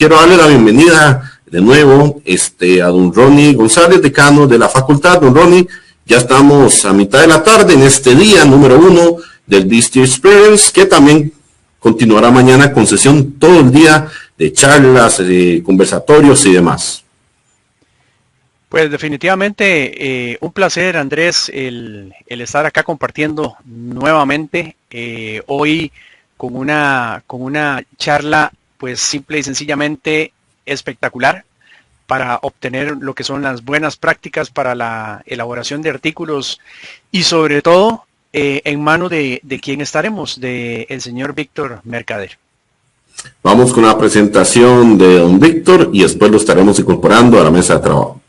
Quiero darle la bienvenida de nuevo a don Ronnie González, decano de la facultad. Don Ronnie, ya estamos a mitad de la tarde en este día número 1 del Disty Experience, que también continuará mañana con sesión todo el día de charlas, de conversatorios y demás. Pues definitivamente un placer, Andrés, el estar acá compartiendo nuevamente hoy con una charla pues simple y sencillamente espectacular para obtener lo que son las buenas prácticas para la elaboración de artículos y sobre todo en manos de quién estaremos, del señor Víctor Mercader. Vamos con la presentación de don Víctor y después lo estaremos incorporando a la mesa de trabajo.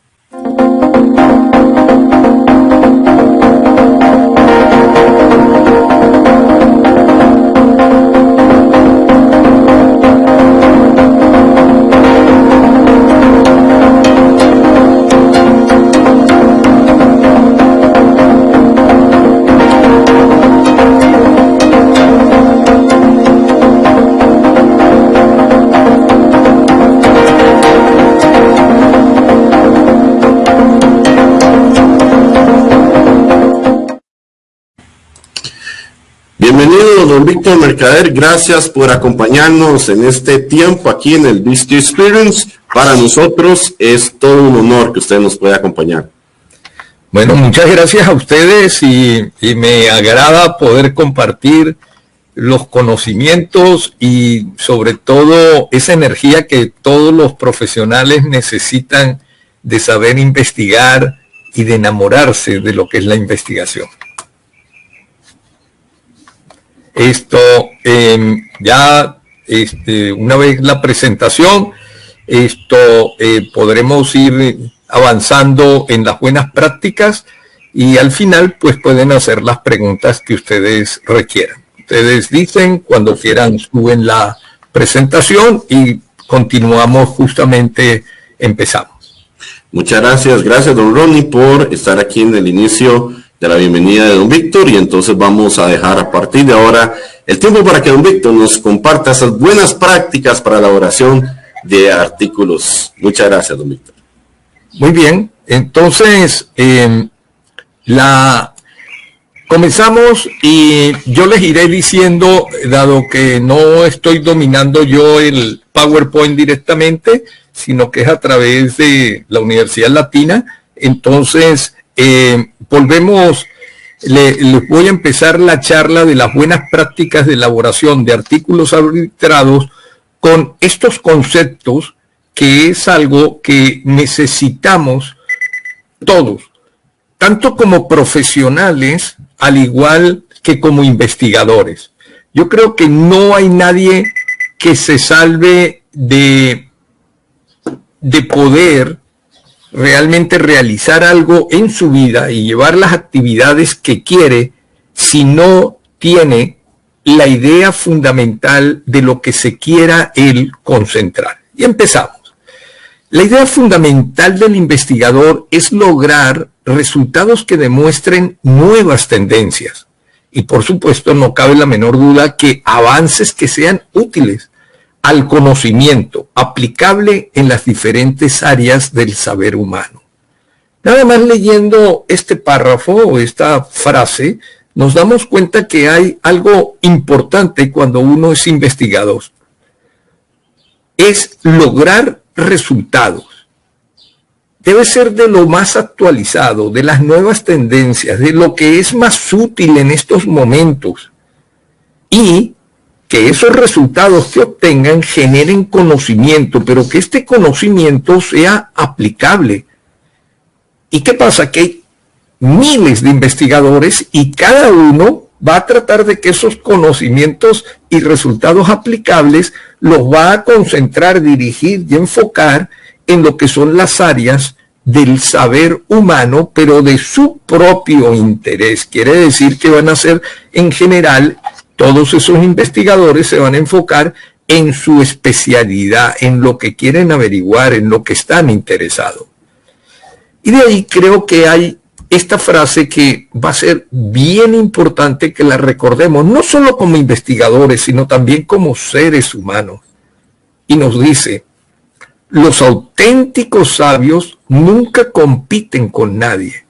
Bienvenido, don Víctor Mercader. Gracias por acompañarnos en este tiempo aquí en el Disty Experience. Para nosotros es todo un honor que usted nos pueda acompañar. Bueno, muchas gracias a ustedes y me agrada poder compartir los conocimientos y sobre todo esa energía que todos los profesionales necesitan de saber investigar y de enamorarse de lo que es la investigación. Una vez la presentación, podremos ir avanzando en las buenas prácticas y al final pues pueden hacer las preguntas que ustedes requieran. Ustedes dicen cuando quieran, suben la presentación y continuamos, justamente empezamos. Muchas gracias, don Ronnie, por estar aquí en el inicio de la bienvenida de don Víctor, y entonces vamos a dejar a partir de ahora el tiempo para que don Víctor nos comparta esas buenas prácticas para la elaboración de artículos. Muchas gracias, don Víctor. Muy bien, entonces comenzamos y yo les iré diciendo, dado que no estoy dominando yo el PowerPoint directamente, sino que es a través de la Universidad Latina, entonces les voy a empezar la charla de las buenas prácticas de elaboración de artículos arbitrados con estos conceptos, que es algo que necesitamos todos, tanto como profesionales, al igual que como investigadores. Yo creo que no hay nadie que se salve de poder realmente realizar algo en su vida y llevar las actividades que quiere si no tiene la idea fundamental de lo que se quiera él concentrar. Y empezamos. La idea fundamental del investigador es lograr resultados que demuestren nuevas tendencias. Y por supuesto no cabe la menor duda que avances que sean útiles al conocimiento aplicable en las diferentes áreas del saber humano. Nada más leyendo este párrafo o esta frase, nos damos cuenta que hay algo importante cuando uno es investigador. Es lograr resultados. Debe ser de lo más actualizado, de las nuevas tendencias, de lo que es más útil en estos momentos. Y que esos resultados que obtengan generen conocimiento, pero que este conocimiento sea aplicable. ¿Y qué pasa? Que hay miles de investigadores y cada uno va a tratar de que esos conocimientos y resultados aplicables los va a concentrar, dirigir y enfocar en lo que son las áreas del saber humano, pero de su propio interés. Quiere decir que van a ser, en general, todos esos investigadores se van a enfocar en su especialidad, en lo que quieren averiguar, en lo que están interesados. Y de ahí creo que hay esta frase que va a ser bien importante que la recordemos, no solo como investigadores, sino también como seres humanos. Y nos dice, los auténticos sabios nunca compiten con nadie.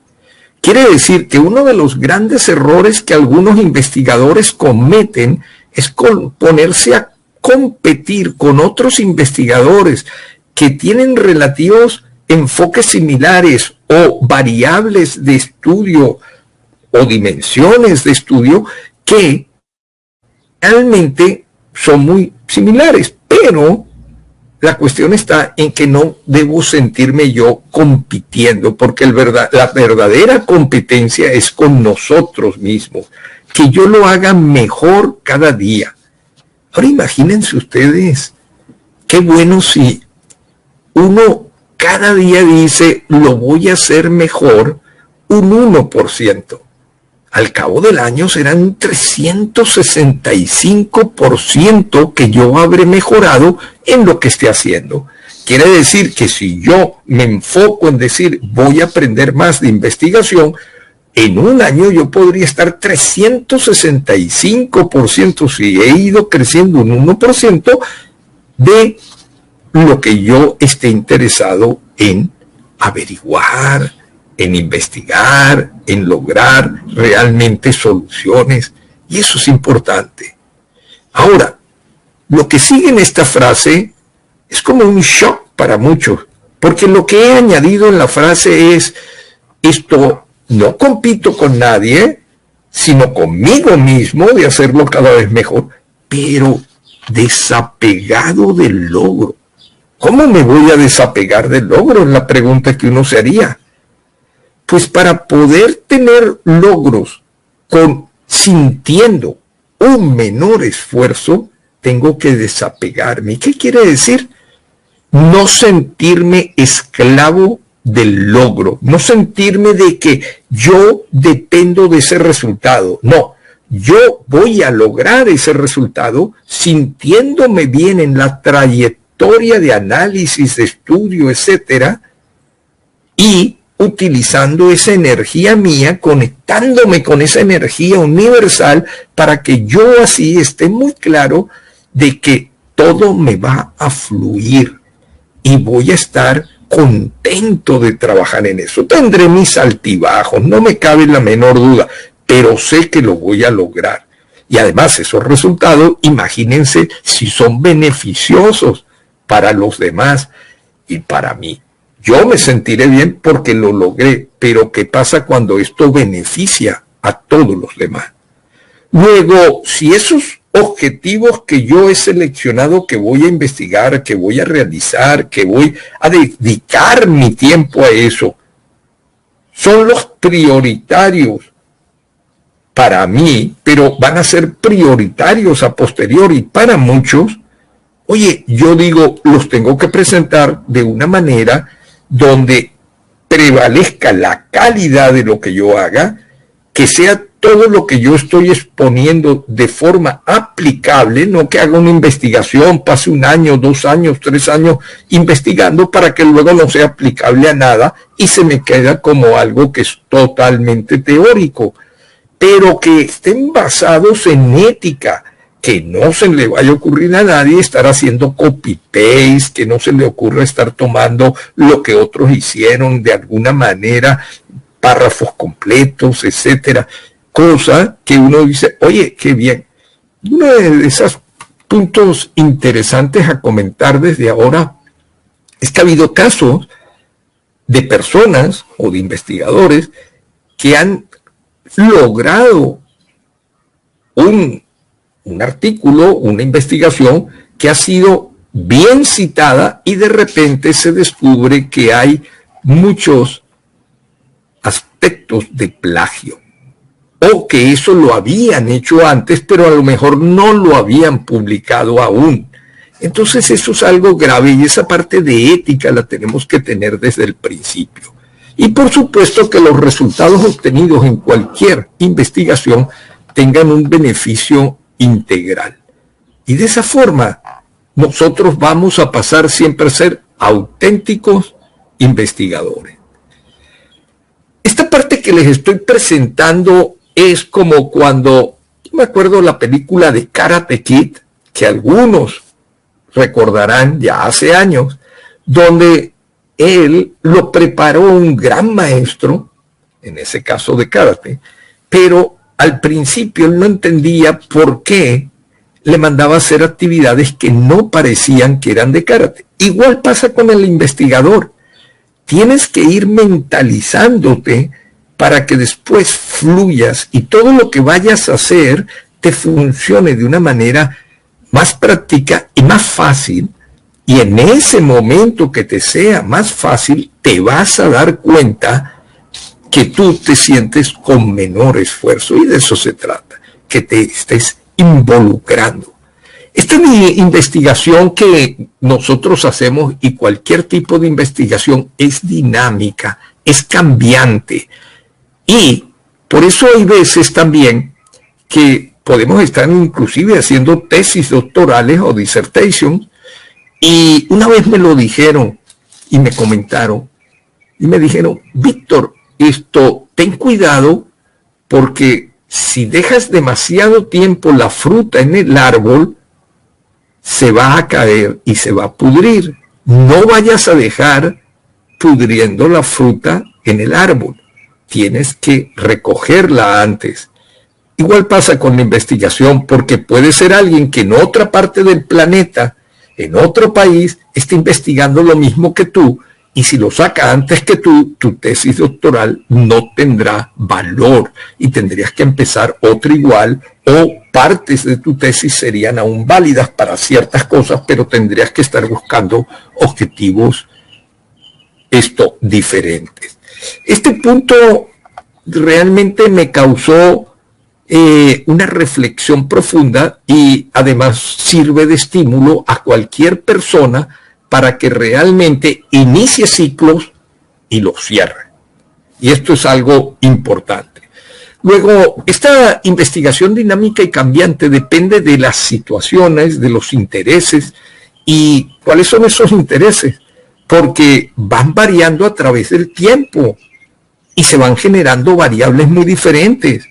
Quiere decir que uno de los grandes errores que algunos investigadores cometen es ponerse a competir con otros investigadores que tienen relativos enfoques similares o variables de estudio o dimensiones de estudio que realmente son muy similares, pero la cuestión está en que no debo sentirme yo compitiendo, porque la verdadera competencia es con nosotros mismos, que yo lo haga mejor cada día. Ahora imagínense ustedes, qué bueno si uno cada día dice, lo voy a hacer mejor un 1%. Al cabo del año serán un 365% que yo habré mejorado en lo que esté haciendo. Quiere decir que si yo me enfoco en decir voy a aprender más de investigación, en un año yo podría estar 365%, si he ido creciendo un 1%, de lo que yo esté interesado en averiguar, en investigar, en lograr realmente soluciones, y eso es importante. Ahora, lo que sigue en esta frase es como un shock para muchos, porque lo que he añadido en la frase es, esto no compito con nadie, sino conmigo mismo de hacerlo cada vez mejor, pero desapegado del logro. ¿Cómo me voy a desapegar del logro? Es la pregunta que uno se haría. Pues para poder tener logros sintiendo un menor esfuerzo, tengo que desapegarme. ¿Qué quiere decir? No sentirme esclavo del logro, no sentirme de que yo dependo de ese resultado. No, yo voy a lograr ese resultado sintiéndome bien en la trayectoria de análisis, de estudio, etcétera, y utilizando esa energía mía, conectándome con esa energía universal para que yo así esté muy claro de que todo me va a fluir y voy a estar contento de trabajar en eso. Tendré mis altibajos, no me cabe la menor duda, pero sé que lo voy a lograr. Y además esos resultados, imagínense si son beneficiosos para los demás y para mí. Yo me sentiré bien porque lo logré, pero ¿qué pasa cuando esto beneficia a todos los demás? Luego, si esos objetivos que yo he seleccionado, que voy a investigar, que voy a realizar, que voy a dedicar mi tiempo a eso, son los prioritarios para mí, pero van a ser prioritarios a posteriori para muchos, oye, yo digo, los tengo que presentar de una manera donde prevalezca la calidad de lo que yo haga, que sea todo lo que yo estoy exponiendo de forma aplicable, no que haga una investigación, pase 1 año, 2 años, 3 años investigando para que luego no sea aplicable a nada y se me queda como algo que es totalmente teórico, pero que estén basados en ética, que no se le vaya a ocurrir a nadie estar haciendo copy-paste, que no se le ocurra estar tomando lo que otros hicieron de alguna manera, párrafos completos, etcétera. Cosa que uno dice, oye, qué bien. Uno de esos puntos interesantes a comentar desde ahora es que ha habido casos de personas o de investigadores que han logrado un artículo, una investigación que ha sido bien citada y de repente se descubre que hay muchos aspectos de plagio o que eso lo habían hecho antes pero a lo mejor no lo habían publicado aún. Entonces eso es algo grave y esa parte de ética la tenemos que tener desde el principio. Y por supuesto que los resultados obtenidos en cualquier investigación tengan un beneficio integral. Y de esa forma nosotros vamos a pasar siempre a ser auténticos investigadores. Esta parte que les estoy presentando es como cuando, yo me acuerdo la película de Karate Kid, que algunos recordarán ya hace años, donde él lo preparó un gran maestro, en ese caso de karate, pero al principio él no entendía por qué le mandaba a hacer actividades que no parecían que eran de karate. Igual pasa con el investigador. Tienes que ir mentalizándote para que después fluyas y todo lo que vayas a hacer te funcione de una manera más práctica y más fácil. Y en ese momento que te sea más fácil, te vas a dar cuenta que tú te sientes con menor esfuerzo. Y de eso se trata, que te estés involucrando. Esta investigación que nosotros hacemos y cualquier tipo de investigación es dinámica, es cambiante. Y por eso hay veces también que podemos estar inclusive haciendo tesis doctorales o dissertations. Y una vez me lo dijeron y me comentaron y me dijeron, Víctor, ten cuidado porque si dejas demasiado tiempo la fruta en el árbol, se va a caer y se va a pudrir. No vayas a dejar pudriendo la fruta en el árbol. Tienes que recogerla antes. Igual pasa con la investigación, porque puede ser alguien que en otra parte del planeta, en otro país, esté investigando lo mismo que tú, y si lo saca antes que tú, tu tesis doctoral no tendrá valor y tendrías que empezar otra igual, o partes de tu tesis serían aún válidas para ciertas cosas, pero tendrías que estar buscando objetivos diferentes. Este punto realmente me causó una reflexión profunda y además sirve de estímulo a cualquier persona para que realmente inicie ciclos y los cierre. Y esto es algo importante. Luego, esta investigación dinámica y cambiante depende de las situaciones, de los intereses. ¿Y cuáles son esos intereses? Porque van variando a través del tiempo y se van generando variables muy diferentes.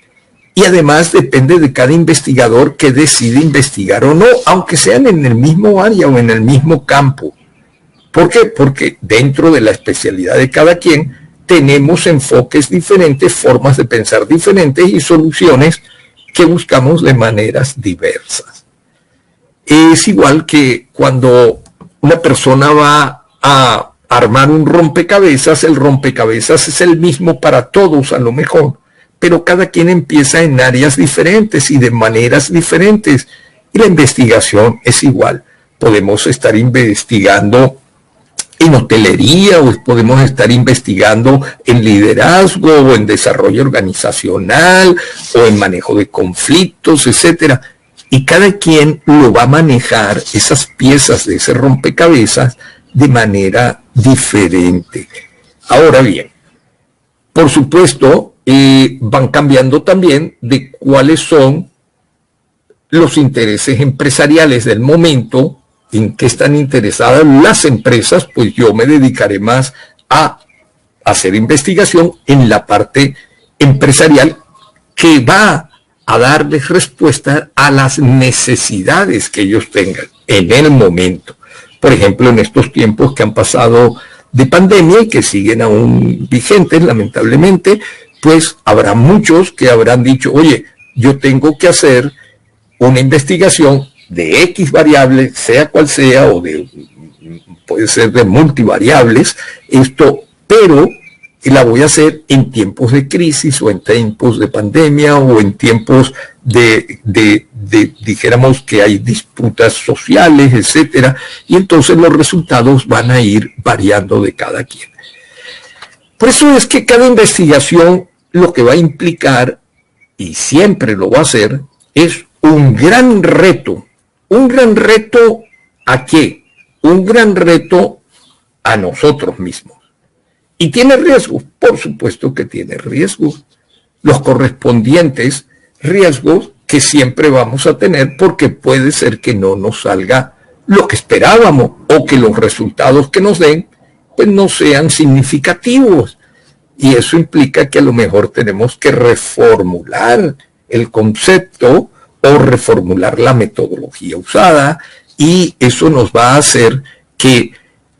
Y además depende de cada investigador que decide investigar o no, aunque sean en el mismo área o en el mismo campo. ¿Por qué? Porque dentro de la especialidad de cada quien tenemos enfoques diferentes, formas de pensar diferentes y soluciones que buscamos de maneras diversas. Es igual que cuando una persona va a armar un rompecabezas, el rompecabezas es el mismo para todos a lo mejor, pero cada quien empieza en áreas diferentes y de maneras diferentes. Y la investigación es igual. Podemos estar investigando en hotelería, o podemos estar investigando en liderazgo, o en desarrollo organizacional, o en manejo de conflictos, etcétera. Y cada quien lo va a manejar, esas piezas de ese rompecabezas, de manera diferente. Ahora bien, por supuesto, van cambiando también de cuáles son los intereses empresariales del momento, en qué están interesadas las empresas. Pues yo me dedicaré más a hacer investigación en la parte empresarial que va a darles respuesta a las necesidades que ellos tengan en el momento. Por ejemplo, en estos tiempos que han pasado de pandemia y que siguen aún vigentes, lamentablemente, pues habrá muchos que habrán dicho, oye, yo tengo que hacer una investigación de X variables, sea cual sea, o puede ser de multivariables, pero la voy a hacer en tiempos de crisis, o en tiempos de pandemia, o en tiempos dijéramos que hay disputas sociales, etcétera, y entonces los resultados van a ir variando de cada quien. Por eso es que cada investigación lo que va a implicar, y siempre lo va a hacer, es un gran reto. ¿Un gran reto a qué? Un gran reto a nosotros mismos. ¿Y tiene riesgos? Por supuesto que tiene riesgos. Los correspondientes riesgos que siempre vamos a tener, porque puede ser que no nos salga lo que esperábamos, o que los resultados que nos den pues no sean significativos. Y eso implica que a lo mejor tenemos que reformular el concepto o reformular la metodología usada, y eso nos va a hacer que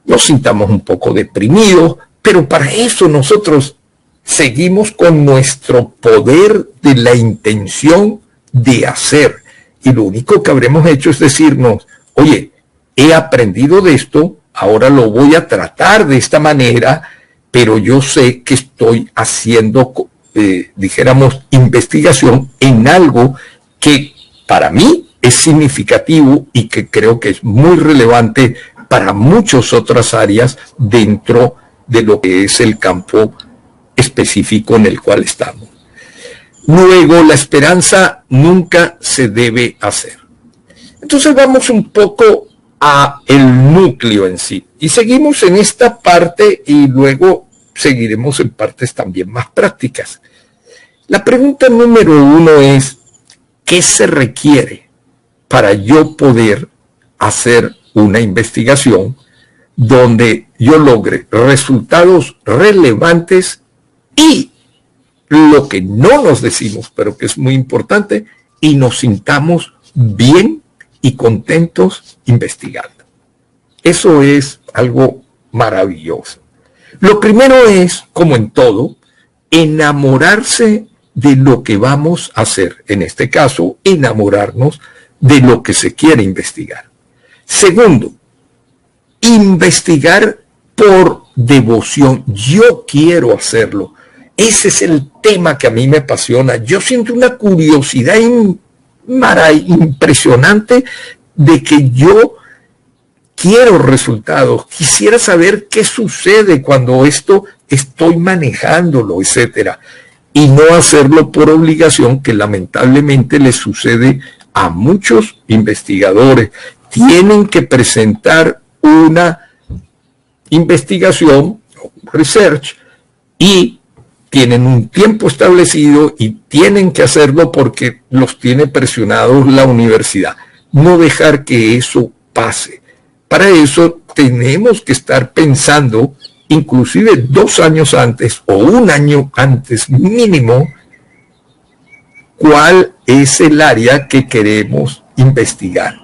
nos sintamos un poco deprimidos, pero para eso nosotros seguimos con nuestro poder de la intención de hacer. Y lo único que habremos hecho es decirnos, oye, he aprendido de esto, ahora lo voy a tratar de esta manera, pero yo sé que estoy haciendo, dijéramos, investigación en algo que para mí es significativo y que creo que es muy relevante para muchas otras áreas dentro de lo que es el campo específico en el cual estamos. Luego, la esperanza nunca se debe hacer. Entonces vamos un poco a el núcleo en sí. Y seguimos en esta parte y luego seguiremos en partes también más prácticas. La pregunta número 1 es, ¿qué se requiere para yo poder hacer una investigación donde yo logre resultados relevantes y lo que no nos decimos, pero que es muy importante, y nos sintamos bien y contentos investigando? Eso es algo maravilloso. Lo primero es, como en todo, enamorarse de lo que vamos a hacer. En este caso, enamorarnos de lo que se quiere investigar. Segundo, investigar por devoción. Yo quiero hacerlo. Ese es el tema que a mí me apasiona. Yo siento una curiosidad impresionante de que yo quiero resultados. Quisiera saber qué sucede cuando esto estoy manejándolo, etcétera. Y no hacerlo por obligación, que lamentablemente le sucede a muchos investigadores. Tienen que presentar una investigación, research, y tienen un tiempo establecido y tienen que hacerlo porque los tiene presionados la universidad. No dejar que eso pase. Para eso tenemos que estar pensando, inclusive 2 años antes o 1 año antes mínimo, cuál es el área que queremos investigar,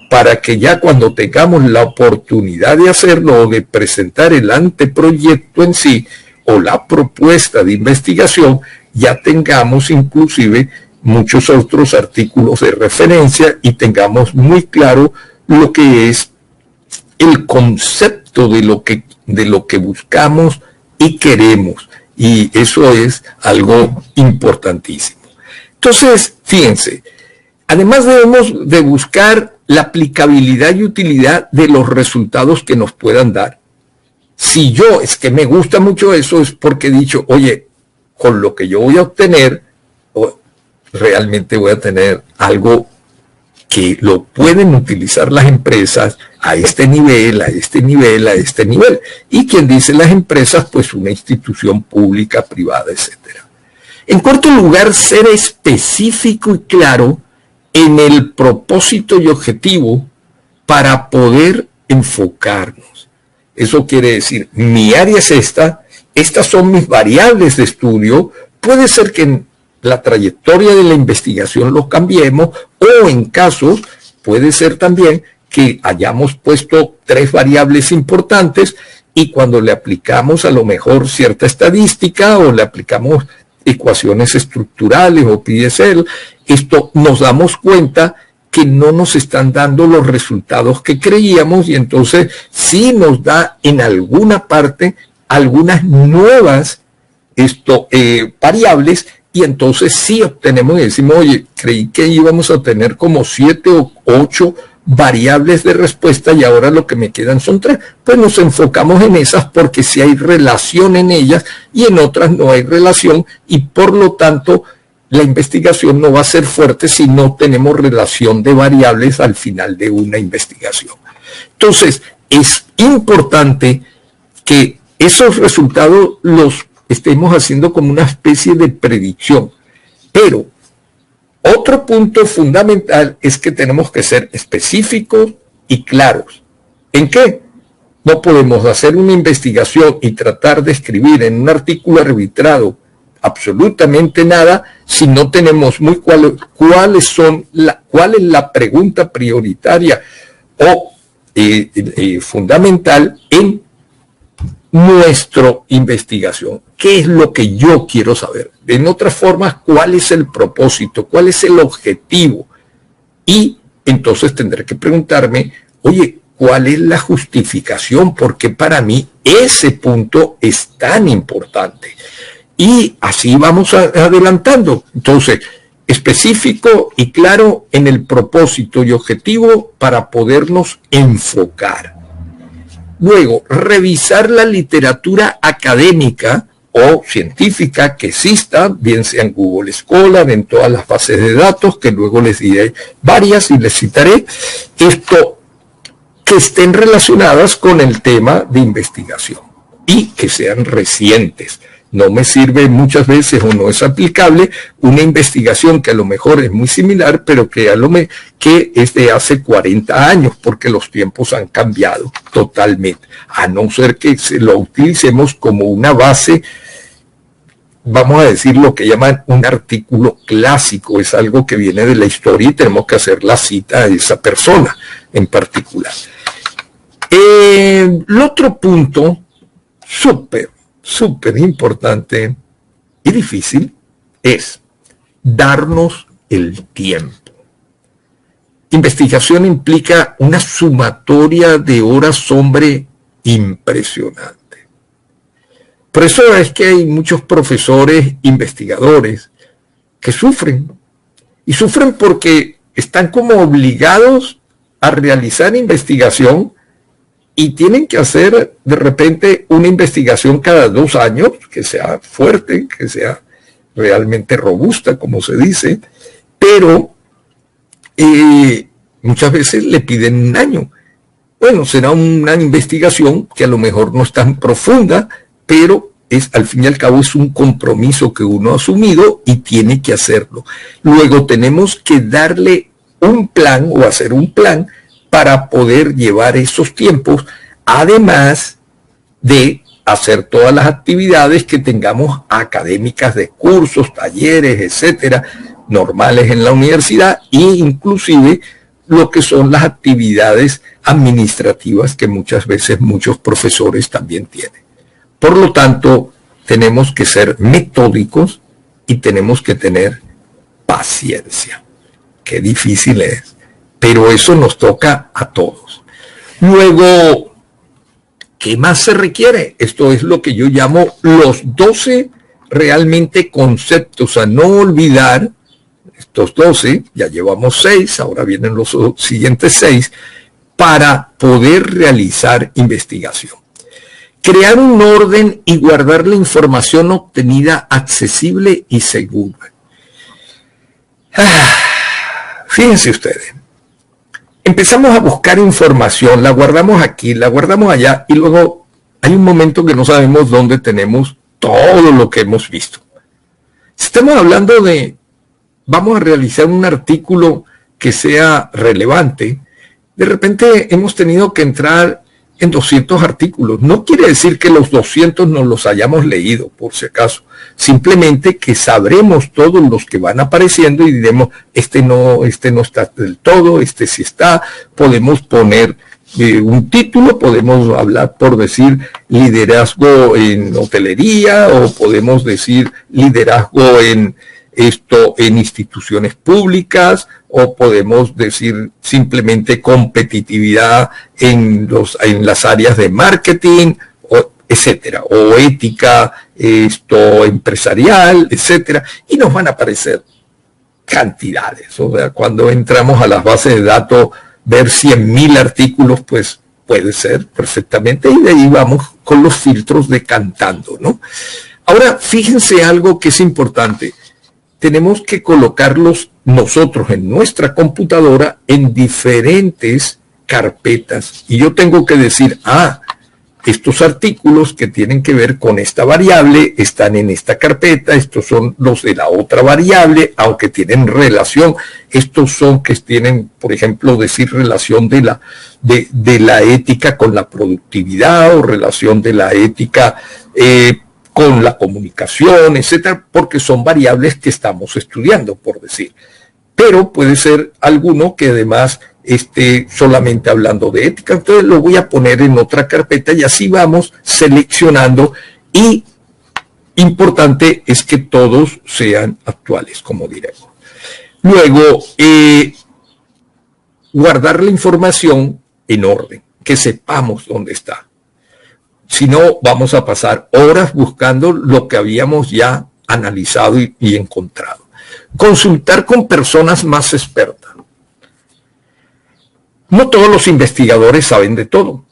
para que ya cuando tengamos la oportunidad de hacerlo o de presentar el anteproyecto en sí o la propuesta de investigación, ya tengamos inclusive muchos otros artículos de referencia y tengamos muy claro lo que es el concepto de lo que buscamos y queremos. Y eso es algo importantísimo. Entonces, fíjense, además debemos de buscar la aplicabilidad y utilidad de los resultados que nos puedan dar. Si yo, es que me gusta mucho eso, es porque he dicho, oye, con lo que yo voy a obtener, realmente voy a tener algo que lo pueden utilizar las empresas a este nivel, a este nivel, a este nivel. Y quien dice las empresas, pues una institución pública, privada, etcétera. En cuarto lugar, ser específico y claro en el propósito y objetivo para poder enfocarnos. Eso quiere decir, mi área es esta, estas son mis variables de estudio, puede ser que en la trayectoria de la investigación lo cambiemos, o en casos, puede ser también que hayamos puesto 3 variables importantes y cuando le aplicamos a lo mejor cierta estadística o le aplicamos ecuaciones estructurales o PSL, esto nos damos cuenta que no nos están dando los resultados que creíamos y entonces sí nos da en alguna parte algunas nuevas variables y entonces sí obtenemos y decimos, oye, creí que íbamos a tener como 7 o 8 variables de respuesta y ahora lo que me quedan son 3. Pues nos enfocamos en esas porque sí hay relación en ellas y en otras no hay relación y por lo tanto la investigación no va a ser fuerte si no tenemos relación de variables al final de una investigación. Entonces, es importante que esos resultados los estemos haciendo como una especie de predicción. Pero otro punto fundamental es que tenemos que ser específicos y claros. ¿En qué? No podemos hacer una investigación y tratar de escribir en un artículo arbitrado absolutamente nada si no tenemos muy cuál es la pregunta prioritaria o fundamental en nuestra investigación. ¿Qué es lo que yo quiero saber? En otras formas, ¿cuál es el propósito? ¿Cuál es el objetivo? Y entonces tendré que preguntarme, oye, ¿cuál es la justificación? Porque para mí ese punto es tan importante. Y así vamos adelantando. Entonces, específico y claro en el propósito y objetivo para podernos enfocar. Luego, revisar la literatura académica o científica que exista, bien sea en Google Scholar, en todas las bases de datos, que luego les diré varias y les citaré, esto que estén relacionadas con el tema de investigación y que sean recientes. No me sirve muchas veces o no es aplicable una investigación que a lo mejor es muy similar, pero que es de hace 40 años, porque los tiempos han cambiado totalmente. A no ser que lo utilicemos como una base, vamos a decir lo que llaman un artículo clásico, es algo que viene de la historia y tenemos que hacer la cita a esa persona en particular. El otro punto, súper importante y difícil, es darnos el tiempo. Investigación implica una sumatoria de horas, hombre, impresionante. Por eso es que hay muchos profesores investigadores que sufren. Y sufren porque están como obligados a realizar investigación y tienen que hacer de repente una investigación cada 2 años, que sea fuerte, que sea realmente robusta, como se dice, pero muchas veces le piden 1 año. Bueno, será una investigación que a lo mejor no es tan profunda, pero al fin y al cabo es un compromiso que uno ha asumido y tiene que hacerlo. Luego tenemos que darle un plan o hacer un plan para poder llevar esos tiempos, además de hacer todas las actividades que tengamos académicas de cursos, talleres, etcétera, normales en la universidad, e inclusive lo que son las actividades administrativas que muchas veces muchos profesores también tienen. Por lo tanto, tenemos que ser metódicos y tenemos que tener paciencia. Qué difícil es, pero eso nos toca a todos. Luego, ¿qué más se requiere? Esto es lo que yo llamo los 12 realmente conceptos a no olvidar. Estos 12, ya llevamos 6, ahora vienen los siguientes 6, para poder realizar investigación. Crear un orden y guardar la información obtenida accesible y segura. Fíjense ustedes, empezamos a buscar información, la guardamos aquí, la guardamos allá y luego hay un momento que no sabemos dónde tenemos todo lo que hemos visto. Estamos hablando de, vamos a realizar un artículo que sea relevante, de repente hemos tenido que entrar en 200 artículos. No quiere decir que los 200 no los hayamos leído, por si acaso. Simplemente que sabremos todos los que van apareciendo y diremos, este no está del todo, este sí está. Podemos poner un título, podemos hablar por decir liderazgo en hotelería, o podemos decir liderazgo en instituciones públicas, o podemos decir simplemente competitividad en las áreas de marketing, etcétera, o ética empresarial, etcétera, y nos van a aparecer cantidades. O sea, cuando entramos a las bases de datos, ver 100.000 artículos, pues puede ser perfectamente, y de ahí vamos con los filtros decantando, ¿no? Ahora, fíjense algo que es importante. Tenemos que colocarlos nosotros en nuestra computadora en diferentes carpetas. Y yo tengo que decir, estos artículos que tienen que ver con esta variable están en esta carpeta, estos son los de la otra variable, aunque tienen relación. Estos son que tienen, por ejemplo, decir relación de la ética con la productividad, o relación de la ética con la comunicación, etcétera, porque son variables que estamos estudiando, por decir. Pero puede ser alguno que además esté solamente hablando de ética. Entonces lo voy a poner en otra carpeta y así vamos seleccionando, y importante es que todos sean actuales, como diremos. Luego, guardar la información en orden, que sepamos dónde está. Si no, vamos a pasar horas buscando lo que habíamos ya analizado y encontrado. Consultar con personas más expertas. No todos los investigadores saben de todo.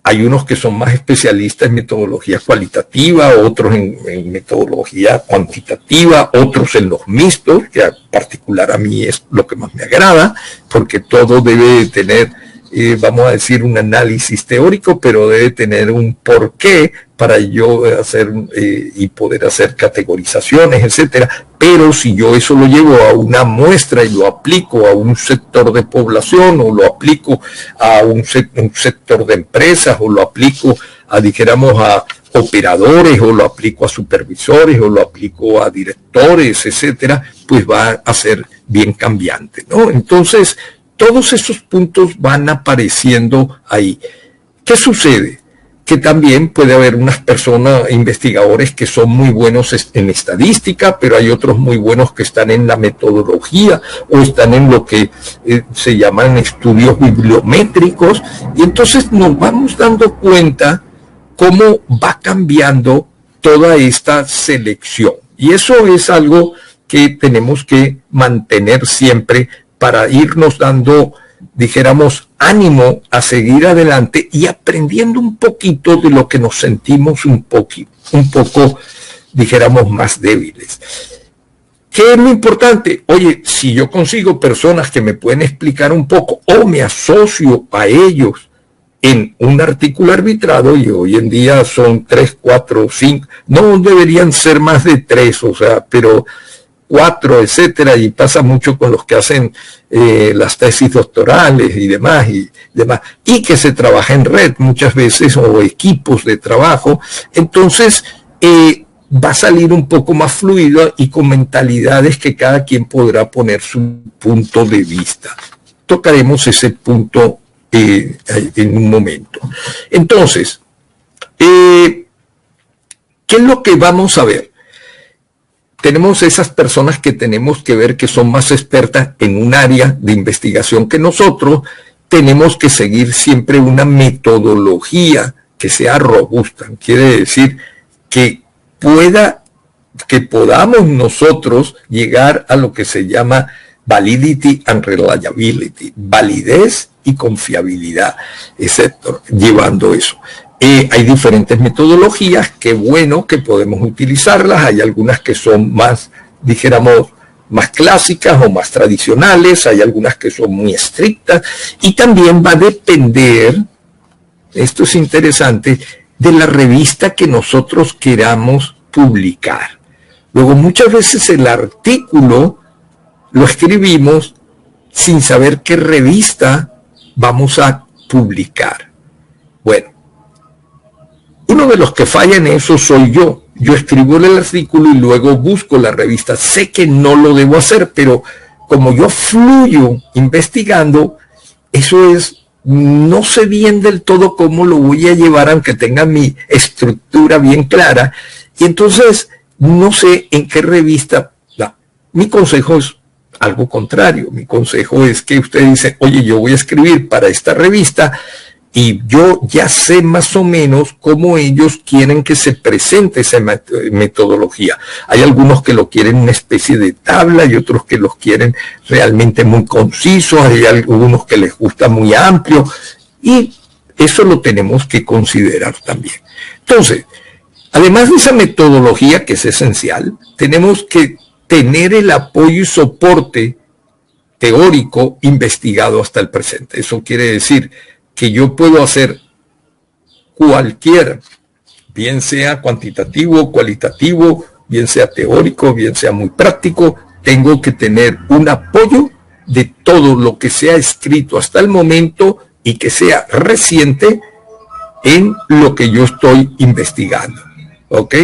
Hay unos que son más especialistas en metodología cualitativa, otros en metodología cuantitativa, otros en los mixtos, que en particular a mí es lo que más me agrada, porque todo debe tener, vamos a decir, un análisis teórico, pero debe tener un porqué para yo hacer y poder hacer categorizaciones, etcétera. Pero si yo eso lo llevo a una muestra y lo aplico a un sector de población, o lo aplico a un sector de empresas, o lo aplico a, dijéramos, a operadores, o lo aplico a supervisores, o lo aplico a directores, etcétera, pues va a ser bien cambiante, ¿no? Entonces, todos esos puntos van apareciendo ahí. ¿Qué sucede? Que también puede haber unas personas, investigadores, que son muy buenos en estadística, pero hay otros muy buenos que están en la metodología o están en lo que se llaman estudios bibliométricos, y entonces nos vamos dando cuenta cómo va cambiando toda esta selección. Y eso es algo que tenemos que mantener siempre para irnos dando, dijéramos, ánimo a seguir adelante y aprendiendo un poquito de lo que nos sentimos un poco, dijéramos, más débiles. ¿Qué es lo importante? Oye, si yo consigo personas que me pueden explicar un poco o me asocio a ellos en un artículo arbitrado, y hoy en día son 3, 4, 5, no deberían ser más de 3, o sea, pero 4, etcétera, y pasa mucho con los que hacen las tesis doctorales y demás, y que se trabaja en red muchas veces, o equipos de trabajo. Entonces va a salir un poco más fluido y con mentalidades que cada quien podrá poner su punto de vista. Tocaremos ese punto en un momento. Entonces, ¿qué es lo que vamos a ver? Tenemos esas personas que tenemos que ver que son más expertas en un área de investigación que nosotros. Tenemos que seguir siempre una metodología que sea robusta. Quiere decir que podamos nosotros llegar a lo que se llama validity and reliability, validez y confiabilidad, excepto llevando eso. Hay diferentes metodologías, qué bueno que podemos utilizarlas. Hay algunas que son más, dijéramos, más clásicas o más tradicionales, hay algunas que son muy estrictas, y también va a depender, esto es interesante, de la revista que nosotros queramos publicar. Luego, muchas veces el artículo lo escribimos sin saber qué revista vamos a publicar. Bueno, uno de los que falla en eso soy yo. Yo escribo el artículo y luego busco la revista. Sé que no lo debo hacer, pero como yo fluyo investigando, eso es, no sé bien del todo cómo lo voy a llevar, aunque tenga mi estructura bien clara. Y entonces no sé en qué revista. Mi consejo es algo contrario. Mi consejo es que usted dice, oye, yo voy a escribir para esta revista, y yo ya sé más o menos cómo ellos quieren que se presente esa metodología. Hay algunos que lo quieren una especie de tabla y otros que los quieren realmente muy concisos. Hay algunos que les gusta muy amplio, y eso lo tenemos que considerar también. Entonces, además de esa metodología que es esencial, tenemos que tener el apoyo y soporte teórico investigado hasta el presente. Eso quiere decir que yo puedo hacer cualquier, bien sea cuantitativo, cualitativo, bien sea teórico, bien sea muy práctico, tengo que tener un apoyo de todo lo que se ha escrito hasta el momento y que sea reciente en lo que yo estoy investigando. ¿Ok?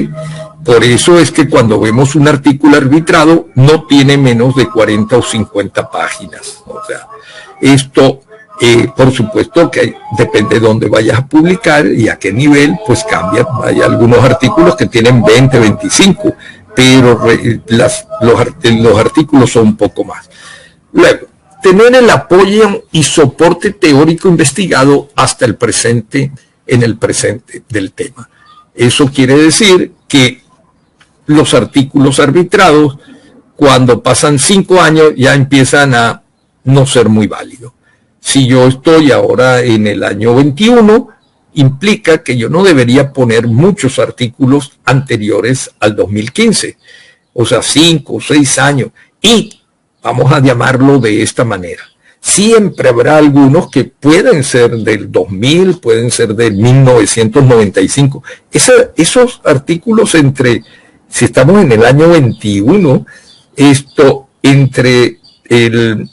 Por eso es que cuando vemos un artículo arbitrado no tiene menos de 40 o 50 páginas. O sea, esto Por supuesto que depende de dónde vayas a publicar y a qué nivel, pues cambia. Hay algunos artículos que tienen 20, 25, pero los artículos son un poco más. Luego, tener el apoyo y soporte teórico investigado hasta el presente, en el presente del tema. Eso quiere decir que los artículos arbitrados, cuando pasan 5 años, ya empiezan a no ser muy válidos. Si yo estoy ahora en el año 21, implica que yo no debería poner muchos artículos anteriores al 2015. O sea, 5 o 6 años. Y vamos a llamarlo de esta manera. Siempre habrá algunos que pueden ser del 2000, pueden ser del 1995. Esos artículos si estamos en el año 21, entre el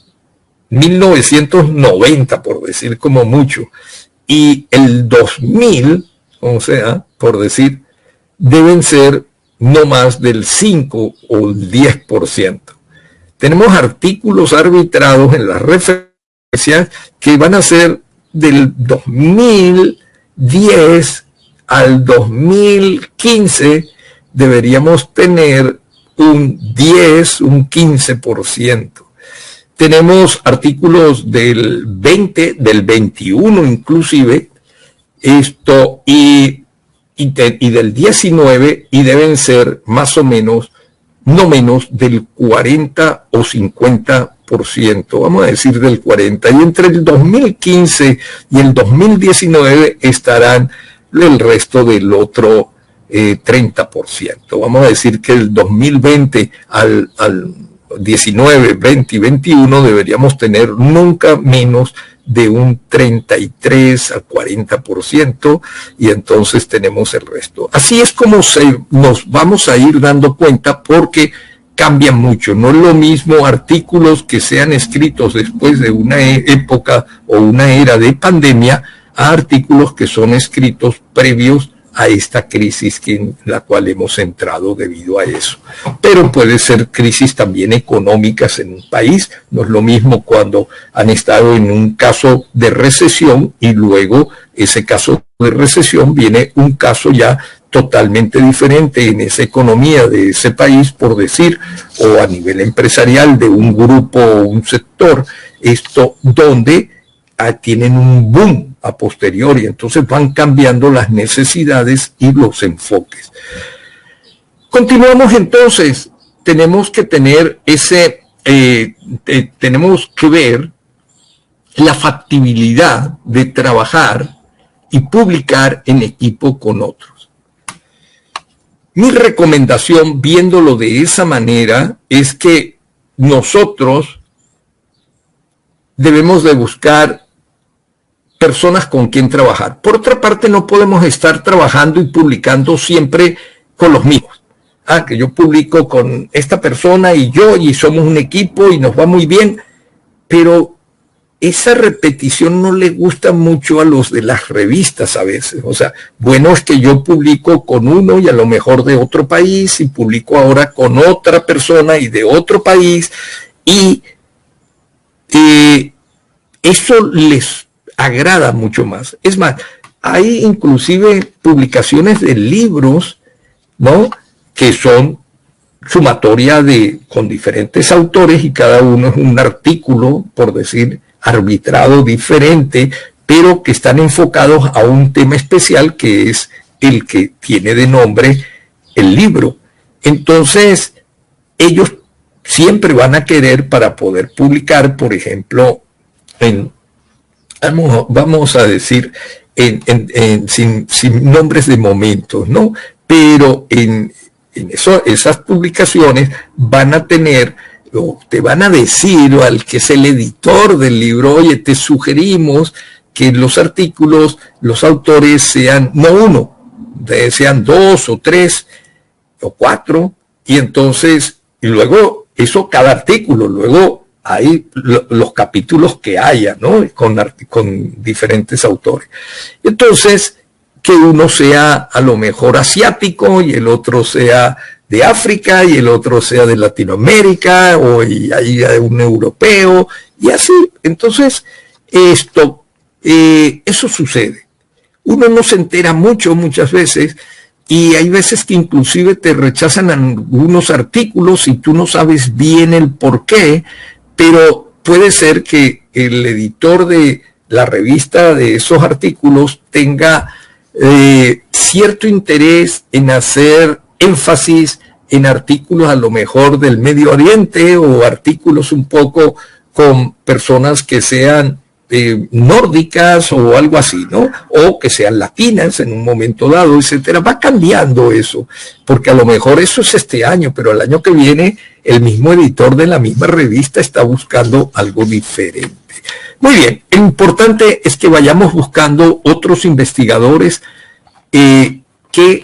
1990, por decir como mucho, y el 2000, o sea, por decir, deben ser no más del 5 o el 10%. Tenemos artículos arbitrados en las referencias que van a ser del 2010 al 2015, deberíamos tener un 10, un 15%. Tenemos artículos del 20, del 21 inclusive, y del 19, y deben ser más o menos, no menos del 40 o 50%, vamos a decir del 40, y entre el 2015 y el 2019 estarán el resto del otro 30%. Vamos a decir que el 2020 al 19, 20 y 21 deberíamos tener nunca menos de un 33 a 40%, y entonces tenemos el resto. Así es como nos vamos a ir dando cuenta, porque cambian mucho. No es lo mismo artículos que sean escritos después de una época o una era de pandemia a artículos que son escritos previos a esta crisis en la cual hemos entrado debido a eso. Pero puede ser crisis también económicas en un país. No es lo mismo cuando han estado en un caso de recesión y luego ese caso de recesión viene un caso ya totalmente diferente en esa economía de ese país, por decir, o a nivel empresarial de un grupo o un sector, donde tienen un boom a posteriori, entonces van cambiando las necesidades y los enfoques. Continuamos entonces, tenemos que tener tenemos que ver la factibilidad de trabajar y publicar en equipo con otros. Mi recomendación, viéndolo de esa manera, es que nosotros debemos de buscar personas con quien trabajar. Por otra parte, no podemos estar trabajando y publicando siempre con los mismos. Que yo publico con esta persona y somos un equipo y nos va muy bien, pero esa repetición no le gusta mucho a los de las revistas a veces. O sea, bueno, es que yo publico con uno y a lo mejor de otro país, y publico ahora con otra persona y de otro país, y eso les agrada mucho más. Es más, hay inclusive publicaciones de libros, ¿no?, que son sumatoria con diferentes autores, y cada uno es un artículo, por decir, arbitrado diferente, pero que están enfocados a un tema especial, que es el que tiene de nombre el libro. Entonces, ellos siempre van a querer, para poder publicar, por ejemplo, vamos a decir, sin nombres de momentos, ¿no? Pero esas publicaciones van a tener, o te van a decir al que es el editor del libro: oye, te sugerimos que los artículos, los autores sean no uno, sean 2 o 3 o 4, y entonces, y luego eso cada artículo, luego hay los capítulos que haya, ¿no?, con diferentes autores. Entonces, que uno sea a lo mejor asiático, y el otro sea de África, y el otro sea de Latinoamérica, y ahí hay un europeo, y así. Entonces, eso sucede. Uno no se entera muchas veces, y hay veces que inclusive te rechazan algunos artículos y tú no sabes bien el por qué, pero puede ser que el editor de la revista de esos artículos tenga cierto interés en hacer énfasis en artículos a lo mejor del Medio Oriente, o artículos un poco con personas que sean nórdicas o algo así, ¿no? O que sean latinas en un momento dado, etcétera. Va cambiando eso, porque a lo mejor eso es este año, pero el año que viene el mismo editor de la misma revista está buscando algo diferente. Muy bien, lo importante es que vayamos buscando otros investigadores que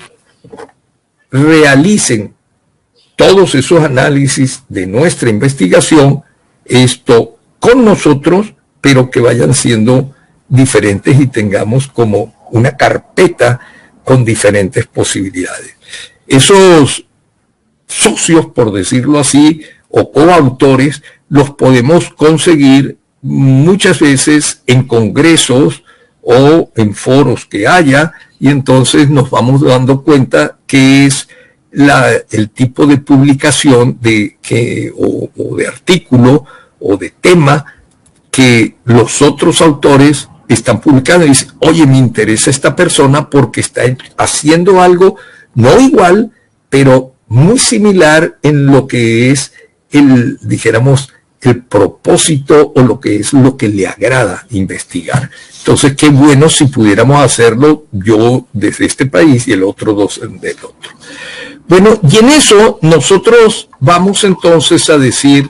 realicen todos esos análisis de nuestra investigación, esto con nosotros, pero que vayan siendo diferentes y tengamos como una carpeta con diferentes posibilidades. Esos socios, por decirlo así, o coautores, los podemos conseguir muchas veces en congresos o en foros que haya, y entonces nos vamos dando cuenta que es el tipo de publicación o de artículo o de tema que los otros autores están publicando y dicen, oye, me interesa esta persona porque está haciendo algo no igual, pero muy similar en lo que es dijéramos, el propósito o lo que es lo que le agrada investigar. Entonces, qué bueno si pudiéramos hacerlo yo desde este país y el otro del otro. Bueno, y en eso nosotros vamos entonces a decir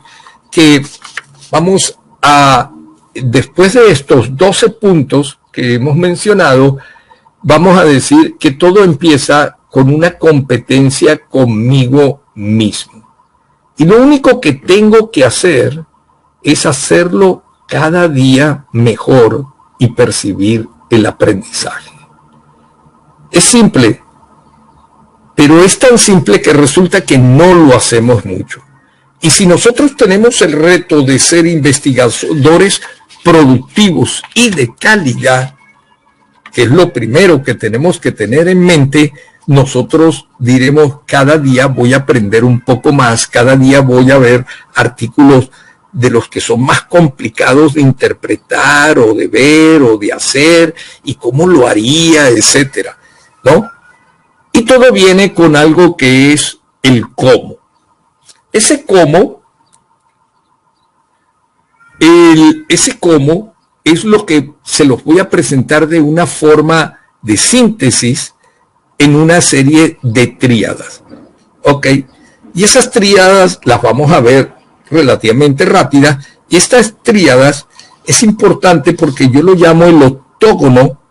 que vamos a, después de estos 12 puntos que hemos mencionado, vamos a decir que todo empieza con una competencia conmigo mismo. Y lo único que tengo que hacer es hacerlo cada día mejor y percibir el aprendizaje. Es simple, pero es tan simple que resulta que no lo hacemos mucho. Y si nosotros tenemos el reto de ser investigadores productivos y de calidad, que es lo primero que tenemos que tener en mente, nosotros diremos, cada día voy a aprender un poco más, cada día voy a ver artículos de los que son más complicados de interpretar o de ver o de hacer y cómo lo haría, etcétera, ¿no? Y todo viene con algo que es el cómo. Ese cómo es lo que se los voy a presentar de una forma de síntesis en una serie de tríadas. ¿Ok? Y esas tríadas las vamos a ver relativamente rápidas. Y estas tríadas es importante porque yo lo llamo el octógono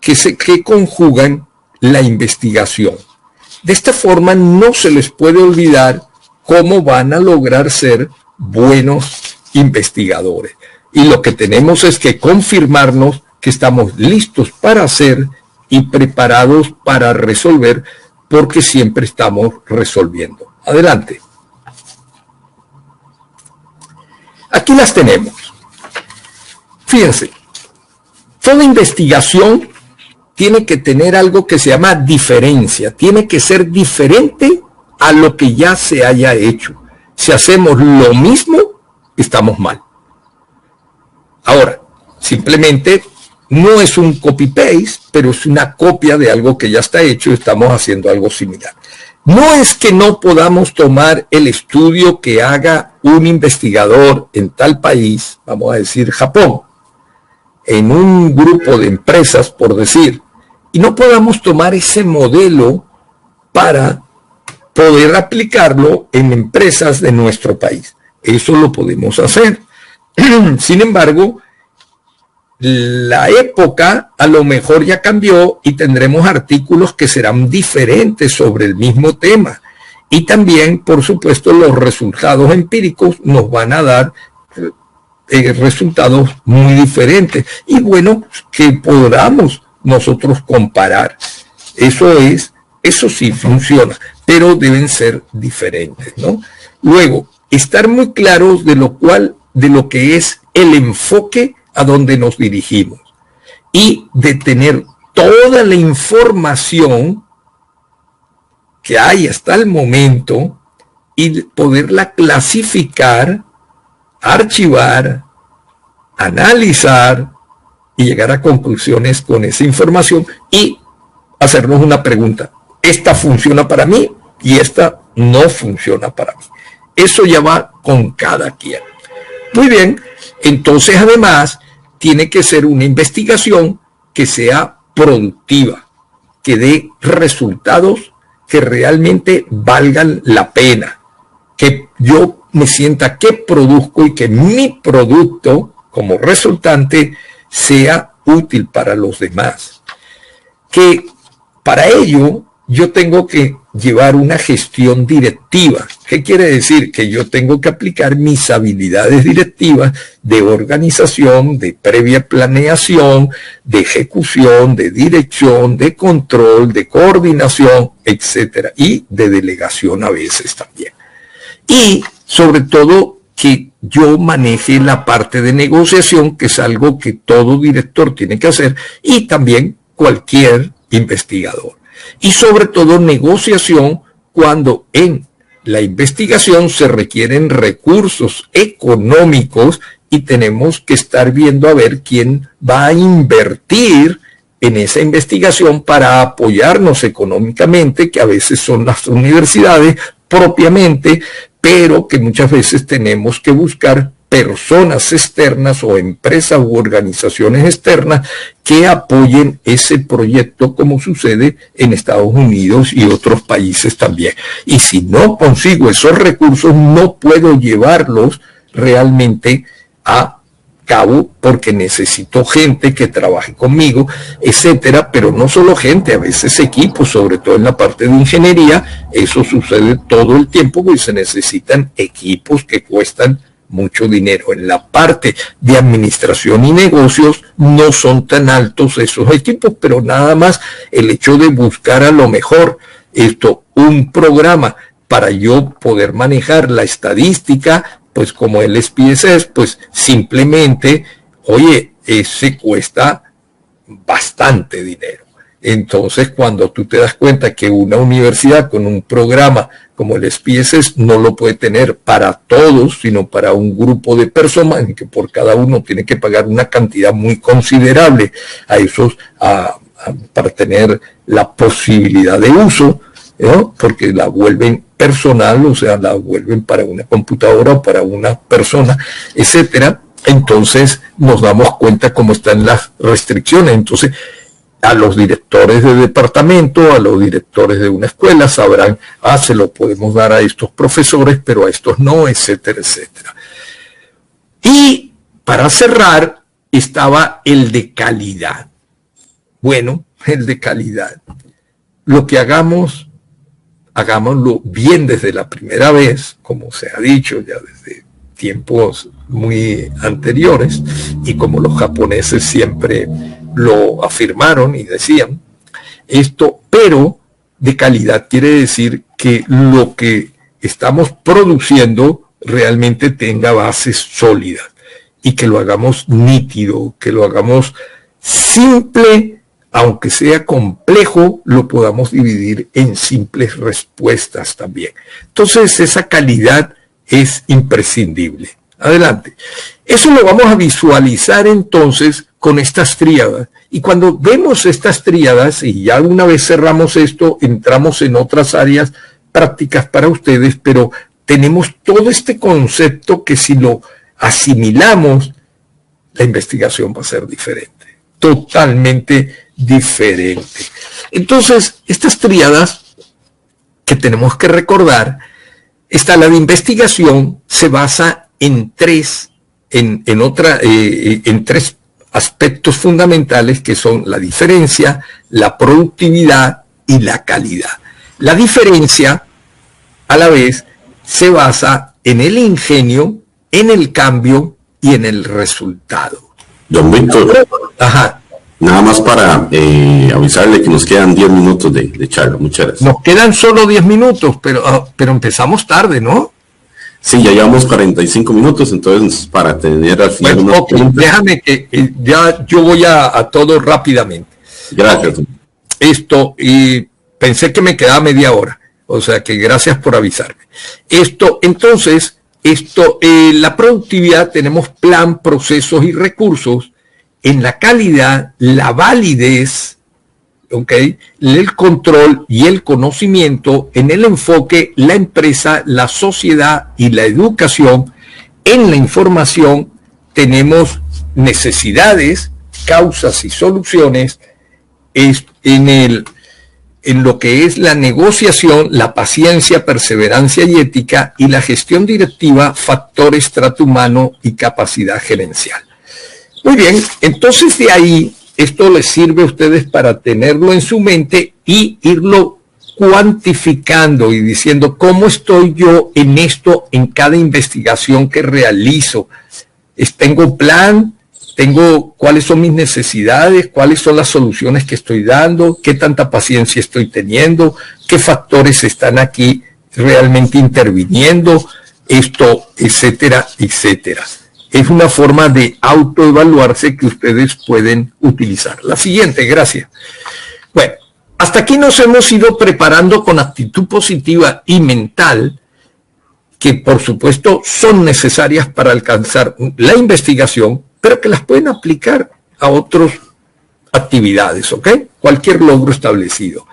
que conjugan la investigación. De esta forma no se les puede olvidar cómo van a lograr ser buenos investigadores. Y lo que tenemos es que confirmarnos que estamos listos para hacer y preparados para resolver, porque siempre estamos resolviendo. Adelante. Aquí las tenemos. Fíjense, toda investigación tiene que tener algo que se llama diferencia, tiene que ser diferente a lo que ya se haya hecho. Si hacemos lo mismo, estamos mal. Ahora, simplemente no es un copy-paste, pero es una copia de algo que ya está hecho y estamos haciendo algo similar. No es que no podamos tomar el estudio que haga un investigador en tal país, vamos a decir Japón, en un grupo de empresas, por decir, y no podamos tomar ese modelo para poder aplicarlo en empresas de nuestro país. Eso lo podemos hacer. Sin embargo, la época a lo mejor ya cambió y tendremos artículos que serán diferentes sobre el mismo tema. Y también, por supuesto, los resultados empíricos nos van a dar resultados muy diferentes. Y bueno, que podamos nosotros comparar. Eso sí funciona, pero deben ser diferentes, ¿no? Luego, estar muy claros de lo que es el enfoque a donde nos dirigimos y de tener toda la información que hay hasta el momento y poderla clasificar, archivar, analizar y llegar a conclusiones con esa información y hacernos una pregunta. Esta funciona para mí y esta no funciona para mí. Eso ya va con cada quien. Muy bien, entonces además tiene que ser una investigación que sea productiva, que dé resultados que realmente valgan la pena, que yo me sienta que produzco y que mi producto como resultante sea útil para los demás. Que para ello yo tengo que llevar una gestión directiva. ¿Qué quiere decir? Que yo tengo que aplicar mis habilidades directivas de organización, de previa planeación, de ejecución, de dirección, de control, de coordinación, etcétera, y de delegación a veces también. Y sobre todo que yo maneje la parte de negociación, que es algo que todo director tiene que hacer, y también cualquier investigador. Y sobre todo negociación cuando en la investigación se requieren recursos económicos y tenemos que estar viendo a ver quién va a invertir en esa investigación para apoyarnos económicamente, que a veces son las universidades propiamente, pero que muchas veces tenemos que buscar personas externas o empresas u organizaciones externas que apoyen ese proyecto, como sucede en Estados Unidos y otros países también. Y si no consigo esos recursos, no puedo llevarlos realmente a cabo porque necesito gente que trabaje conmigo, etcétera, pero no solo gente, a veces equipos, sobre todo en la parte de ingeniería. Eso sucede todo el tiempo, porque se necesitan equipos que cuestan mucho dinero. En la parte de administración y negocios no son tan altos esos equipos, pero nada más el hecho de buscar a lo mejor un programa para yo poder manejar la estadística, pues como el SPSS, pues simplemente, oye, ese cuesta bastante dinero. Entonces, cuando tú te das cuenta que una universidad con un programa como el SPSS no lo puede tener para todos, sino para un grupo de personas, en que por cada uno tiene que pagar una cantidad muy considerable a esos, para tener la posibilidad de uso, ¿no? Porque la vuelven personal, o sea, la vuelven para una computadora o para una persona, etcétera. Entonces nos damos cuenta cómo están las restricciones. Entonces, a los directores de departamento, a los directores de una escuela sabrán, se lo podemos dar a estos profesores, pero a estos no, etcétera, etcétera. Y para cerrar, estaba el de calidad. Bueno, el de calidad. Lo que hagamos, hagámoslo bien desde la primera vez, como se ha dicho ya desde tiempos muy anteriores, y como los japoneses siempre lo afirmaron y decían esto, pero de calidad quiere decir que lo que estamos produciendo realmente tenga bases sólidas y que lo hagamos nítido, que lo hagamos simple, aunque sea complejo, lo podamos dividir en simples respuestas también. Entonces esa calidad es imprescindible. Adelante. Eso lo vamos a visualizar entonces con estas tríadas. Y cuando vemos estas tríadas, y ya una vez cerramos esto, entramos en otras áreas prácticas para ustedes, pero tenemos todo este concepto que si lo asimilamos, la investigación va a ser diferente, totalmente diferente. Entonces, estas tríadas que tenemos que recordar, la de investigación se basa en tres aspectos fundamentales, que son la diferencia, la productividad y la calidad. La diferencia, a la vez, se basa en el ingenio, en el cambio y en el resultado. Don Víctor, nada más para avisarle que nos quedan 10 minutos de charla. Muchas gracias. Nos quedan solo 10 minutos, pero empezamos tarde, ¿no? Sí, ya llevamos 45 minutos, entonces para tener al final bueno, unas okay, preguntas. déjame que ya yo voy a todo rápidamente. Gracias. Okay. Esto, y pensé que me quedaba media hora, o sea que gracias por avisarme. Entonces, la productividad, tenemos plan, procesos y recursos. En la calidad, la validez, ¿okay? El control y el conocimiento. En el enfoque, la empresa, la sociedad y la educación. En la información tenemos necesidades, causas y soluciones. En lo que es la negociación, la paciencia, perseverancia y ética, y la gestión directiva, factores, trato humano y capacidad gerencial. Muy bien, entonces de ahí, esto les sirve a ustedes para tenerlo en su mente y irlo cuantificando y diciendo cómo estoy yo en esto, en cada investigación que realizo. Tengo plan, tengo cuáles son mis necesidades, cuáles son las soluciones que estoy dando, qué tanta paciencia estoy teniendo, qué factores están aquí realmente interviniendo, etcétera, etcétera. Es una forma de autoevaluarse que ustedes pueden utilizar. La siguiente, gracias. Bueno, hasta aquí nos hemos ido preparando con actitud positiva y mental, que por supuesto son necesarias para alcanzar la investigación, pero que las pueden aplicar a otras actividades, ¿ok? Cualquier logro establecido.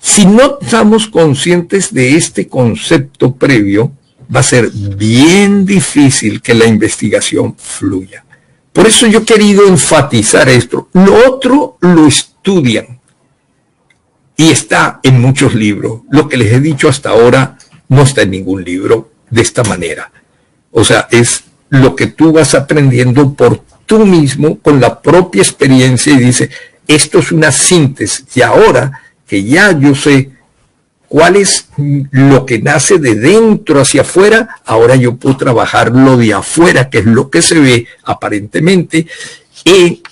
Si no estamos conscientes de este concepto previo, va a ser bien difícil que la investigación fluya. Por eso yo he querido enfatizar esto. Lo otro lo estudian y está en muchos libros. Lo que les he dicho hasta ahora no está en ningún libro de esta manera. O sea, es lo que tú vas aprendiendo por tú mismo, con la propia experiencia, y dice, esto es una síntesis. Y ahora que ya yo sé cuál es lo que nace de dentro hacia afuera, ahora yo puedo trabajar lo de afuera, que es lo que se ve aparentemente, y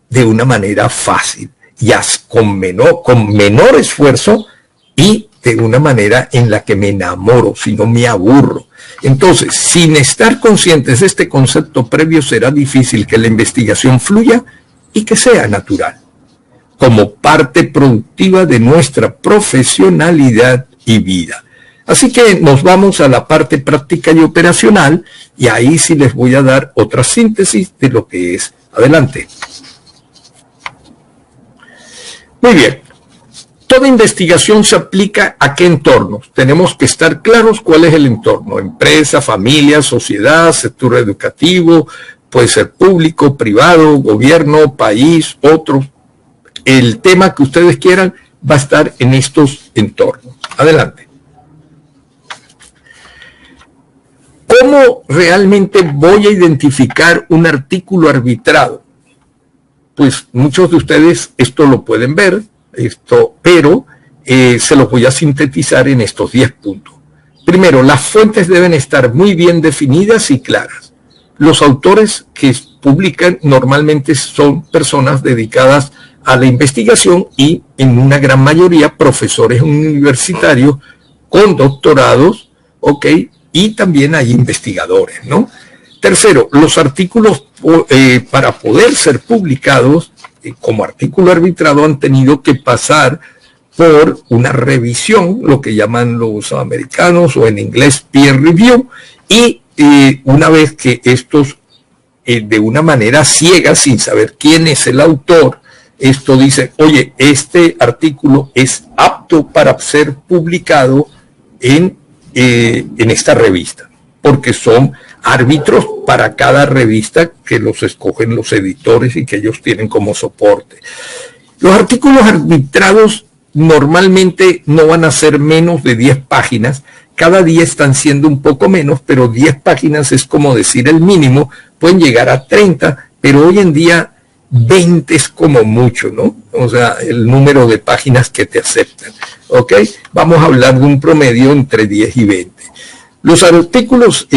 de una manera fácil, ya con menor esfuerzo y de una manera en la que me enamoro, si no me aburro. Entonces, sin estar conscientes de este concepto previo, será difícil que la investigación fluya y que sea natural, como parte productiva de nuestra profesionalidad y vida. Así que nos vamos a la parte práctica y operacional, y ahí sí les voy a dar otra síntesis de lo que es. Adelante. Muy bien. Toda investigación se aplica a qué entornos. Tenemos que estar claros cuál es el entorno. Empresa, familia, sociedad, sector educativo, puede ser público, privado, gobierno, país, otros. El tema que ustedes quieran va a estar en estos entornos. Adelante. ¿Cómo realmente voy a identificar un artículo arbitrado? Pues muchos de ustedes esto lo pueden ver, pero se los voy a sintetizar en estos 10 puntos. Primero, las fuentes deben estar muy bien definidas y claras. Los autores que publican normalmente son personas dedicadas a la investigación y en una gran mayoría profesores universitarios con doctorados, ¿ok? Y también hay investigadores, ¿no? Tercero, los artículos para poder ser publicados como artículo arbitrado han tenido que pasar por una revisión, lo que llaman los americanos o en inglés peer review, y una vez que estos de una manera ciega, sin saber quién es el autor, esto dice, oye, este artículo es apto para ser publicado en esta revista, porque son árbitros para cada revista que los escogen los editores y que ellos tienen como soporte. Los artículos arbitrados normalmente no van a ser menos de 10 páginas, cada día están siendo un poco menos, pero 10 páginas es como decir el mínimo, pueden llegar a 30, pero hoy en día 20 es como mucho, ¿no? O sea, el número de páginas que te aceptan, ¿ok? Vamos a hablar de un promedio entre 10 y 20. Los artículos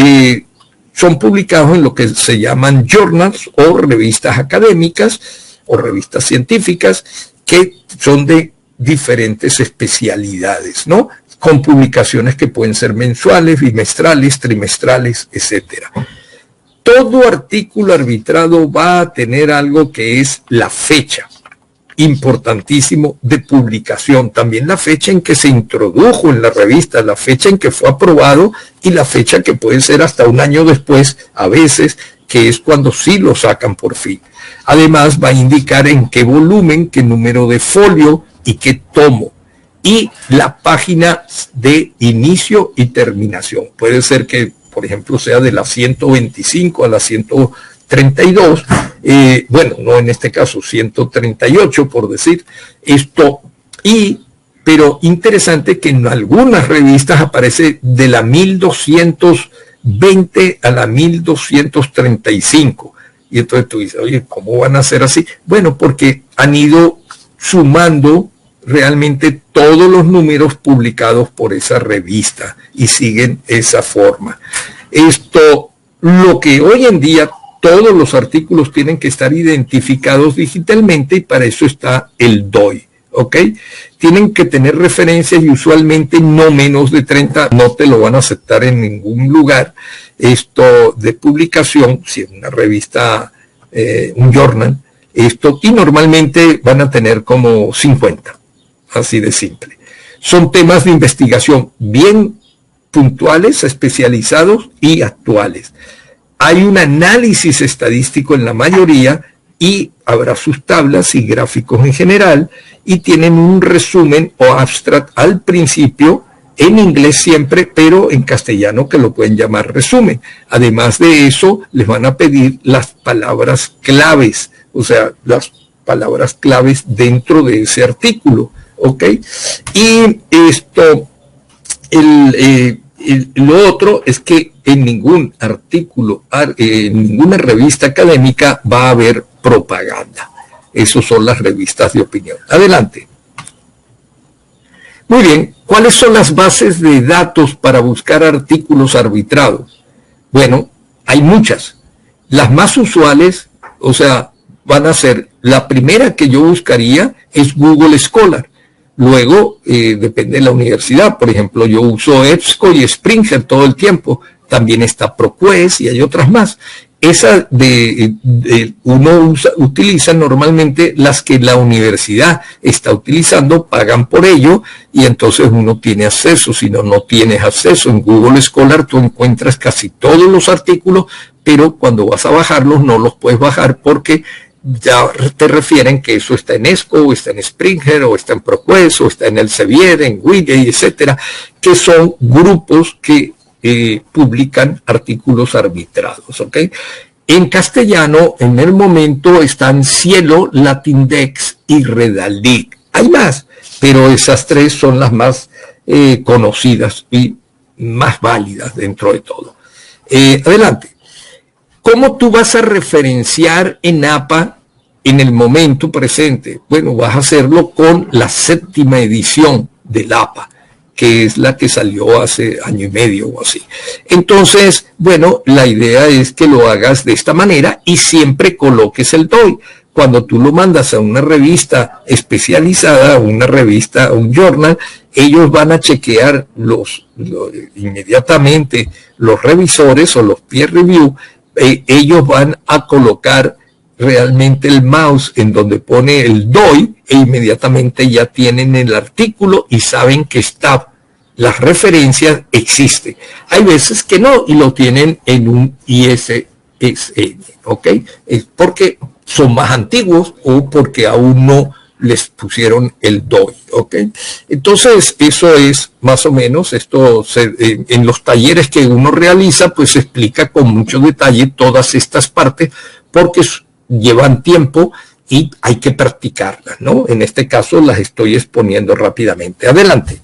son publicados en lo que se llaman journals o revistas académicas o revistas científicas que son de diferentes especialidades, ¿no? con publicaciones que pueden ser mensuales, bimestrales, trimestrales, etcétera. Todo artículo arbitrado va a tener algo que es la fecha, importantísimo, de publicación. También la fecha en que se introdujo en la revista, la fecha en que fue aprobado y la fecha que puede ser hasta un año después, a veces, que es cuando sí lo sacan por fin. Además va a indicar en qué volumen, qué número de folio y qué tomo. Y la página de inicio y terminación. Puede ser que, por ejemplo, sea de la 125 a la 132, bueno, no en este caso, 138 por decir esto, pero interesante que en algunas revistas aparece de la 1220 a la 1235. Y entonces tú dices, oye, ¿cómo van a ser así? Bueno, porque han ido sumando realmente todos los números publicados por esa revista y siguen esa forma. Lo que hoy en día todos los artículos tienen que estar identificados digitalmente y para eso está el DOI, ¿ok? Tienen que tener referencias y usualmente no menos de 30, no te lo van a aceptar en ningún lugar. De publicación, si es una revista, un journal, y normalmente van a tener como 50. Así de simple. Son temas de investigación bien puntuales, especializados y actuales. Hay un análisis estadístico en la mayoría y habrá sus tablas y gráficos en general y tienen un resumen o abstract al principio, en inglés siempre, pero en castellano que lo pueden llamar resumen. Además de eso, les van a pedir las palabras claves, o sea, las palabras claves dentro de ese artículo. ¿Ok? Y lo otro es que en ningún artículo, en ninguna revista académica va a haber propaganda. Esas son las revistas de opinión. Adelante. Muy bien, ¿cuáles son las bases de datos para buscar artículos arbitrados? Bueno, hay muchas. Las más usuales, o sea, van a ser, la primera que yo buscaría es Google Scholar. Luego, depende de la universidad. Por ejemplo, yo uso EBSCO y Springer todo el tiempo. También está ProQuest y hay otras más. Esa uno utiliza normalmente las que la universidad está utilizando, pagan por ello y entonces uno tiene acceso. Si no, no tienes acceso. En Google Scholar tú encuentras casi todos los artículos, pero cuando vas a bajarlos no los puedes bajar porque ya te refieren que eso está en EBSCO, o está en Springer, o está en ProQuest, o está en Elsevier, en Wiki, etcétera, que son grupos que publican artículos arbitrados, ¿ok? En castellano, en el momento, están Cielo, Latindex y Redalytics. Hay más, pero esas tres son las más conocidas y más válidas dentro de todo. Adelante. ¿Cómo tú vas a referenciar en APA en el momento presente? Bueno, vas a hacerlo con la 7ª edición del APA, que es la que salió hace año y medio o así. Entonces, bueno, la idea es que lo hagas de esta manera y siempre coloques el DOI. Cuando tú lo mandas a una revista especializada, una revista, un journal, ellos van a chequear inmediatamente los revisores o los peer review. Ellos van a colocar realmente el mouse en donde pone el DOI e inmediatamente ya tienen el artículo y saben que está, las referencias existen. Hay veces que no y lo tienen en un ISSN, ¿ok? Es porque son más antiguos o porque aún no les pusieron el DOI, ¿ok? Entonces, eso es más o menos, en los talleres que uno realiza, pues se explica con mucho detalle todas estas partes, porque llevan tiempo y hay que practicarlas, ¿no? En este caso las estoy exponiendo rápidamente. Adelante.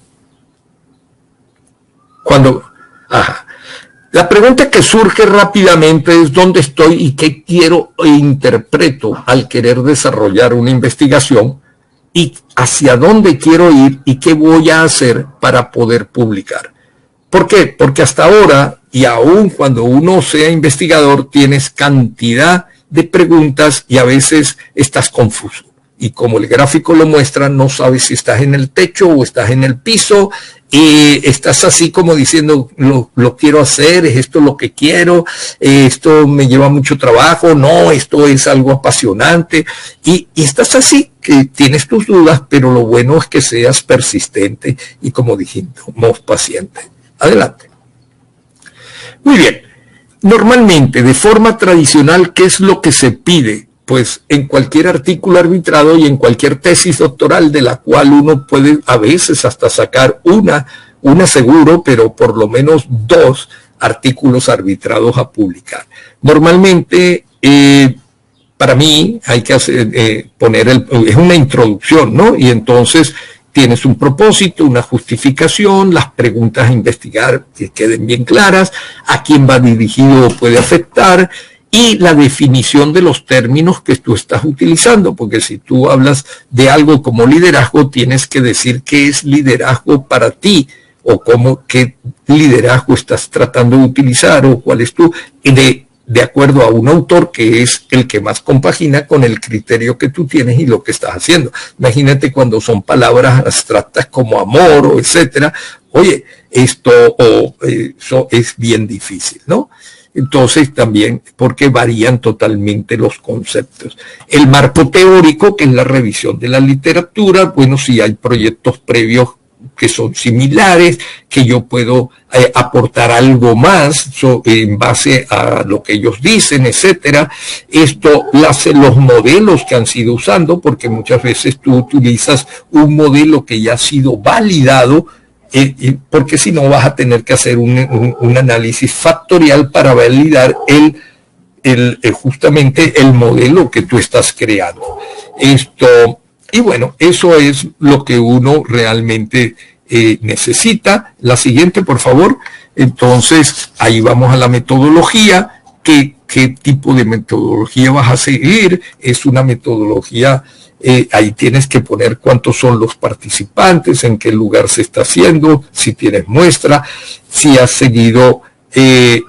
La pregunta que surge rápidamente es ¿dónde estoy y qué quiero e interpreto al querer desarrollar una investigación? Y hacia dónde quiero ir y qué voy a hacer para poder publicar. ¿Por qué? Porque hasta ahora, y aún cuando uno sea investigador, tienes cantidad de preguntas y a veces estás confuso. Y como el gráfico lo muestra, no sabes si estás en el techo o estás en el piso estás así como diciendo, lo quiero hacer, es esto lo que quiero, esto me lleva mucho trabajo, no, esto es algo apasionante, y estás así, que tienes tus dudas, pero lo bueno es que seas persistente y, como dijimos, paciente. Adelante. Muy bien. Normalmente, de forma tradicional, ¿qué es lo que se pide? Pues en cualquier artículo arbitrado y en cualquier tesis doctoral, de la cual uno puede a veces hasta sacar una seguro, pero por lo menos 2 artículos arbitrados a publicar. Normalmente, para mí, hay que hacer, es una introducción, ¿no? Y entonces tienes un propósito, una justificación, las preguntas a investigar que queden bien claras, a quién va dirigido o puede afectar, y la definición de los términos que tú estás utilizando, porque si tú hablas de algo como liderazgo, tienes que decir qué es liderazgo para ti, o qué liderazgo estás tratando de utilizar, o cuál es tu, de acuerdo a un autor que es el que más compagina con el criterio que tú tienes y lo que estás haciendo. Imagínate cuando son palabras abstractas como amor o etcétera. Oye, eso es bien difícil, ¿no? Entonces también, porque varían totalmente los conceptos. El marco teórico, que es la revisión de la literatura, bueno, si hay proyectos previos que son similares, que yo puedo aportar algo más en base a lo que ellos dicen, etcétera. Esto hace los modelos que han sido usando, porque muchas veces tú utilizas un modelo que ya ha sido validado, porque si no vas a tener que hacer un análisis factorial para validar justamente el modelo que tú estás creando. Y bueno, eso es lo que uno realmente necesita. La siguiente, por favor. Entonces, ahí vamos a la metodología. ¿Qué tipo de metodología vas a seguir? Es una metodología, ahí tienes que poner cuántos son los participantes, en qué lugar se está haciendo, si tienes muestra, si has seguido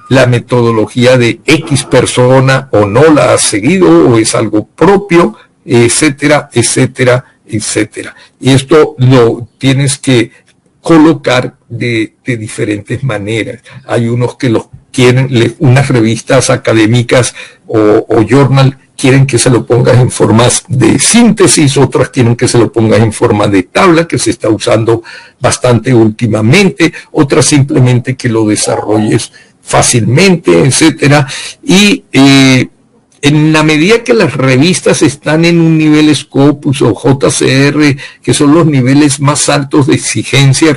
la metodología de X persona o no la has seguido, o es algo propio, etcétera, etcétera, etcétera. Y esto lo tienes que colocar de diferentes maneras. Hay unos que los quieren, unas revistas académicas o journal quieren que se lo pongas en formas de síntesis, otras quieren que se lo pongas en forma de tabla, que se está usando bastante últimamente, otras simplemente que lo desarrolles fácilmente, etcétera. Y en la medida que las revistas están en un nivel Scopus o JCR, que son los niveles más altos de exigencia,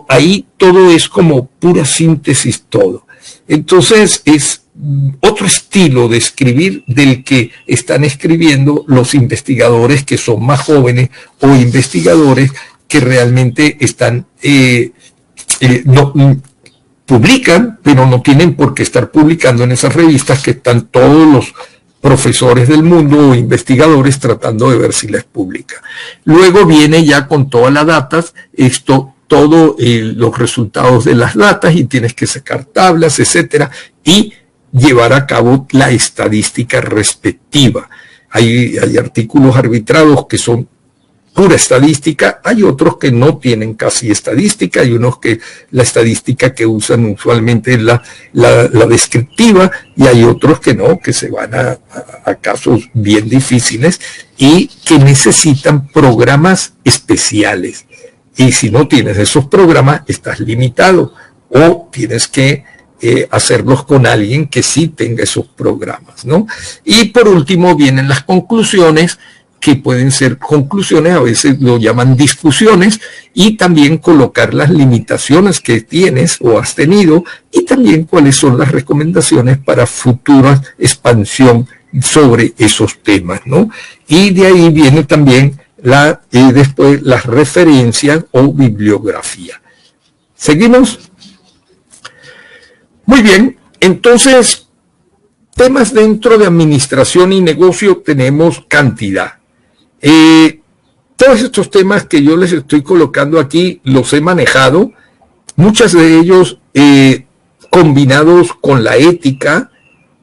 ahí todo es como pura síntesis todo. Entonces es otro estilo de escribir del que están escribiendo los investigadores que son más jóvenes o investigadores que realmente están publican, pero no tienen por qué estar publicando en esas revistas que están todos los profesores del mundo o investigadores tratando de ver si les publica. Luego viene ya con todas las datas, todos los resultados de las datas, y tienes que sacar tablas, etcétera, y llevar a cabo la estadística respectiva. Hay artículos arbitrados que son pura estadística, hay otros que no tienen casi estadística, hay unos que la estadística que usan usualmente es la descriptiva, y hay otros que no, que se van a casos bien difíciles y que necesitan programas especiales. Y si no tienes esos programas, estás limitado, o tienes que hacerlos con alguien que sí tenga esos programas, ¿no? Y por último vienen las conclusiones, que pueden ser conclusiones, a veces lo llaman discusiones, y también colocar las limitaciones que tienes o has tenido, y también cuáles son las recomendaciones para futura expansión sobre esos temas, ¿no? Y de ahí viene también después las referencias o bibliografía. ¿Seguimos? Muy bien, entonces, temas dentro de administración y negocio tenemos cantidad. Todos estos temas que yo les estoy colocando aquí los he manejado, muchos de ellos combinados con la ética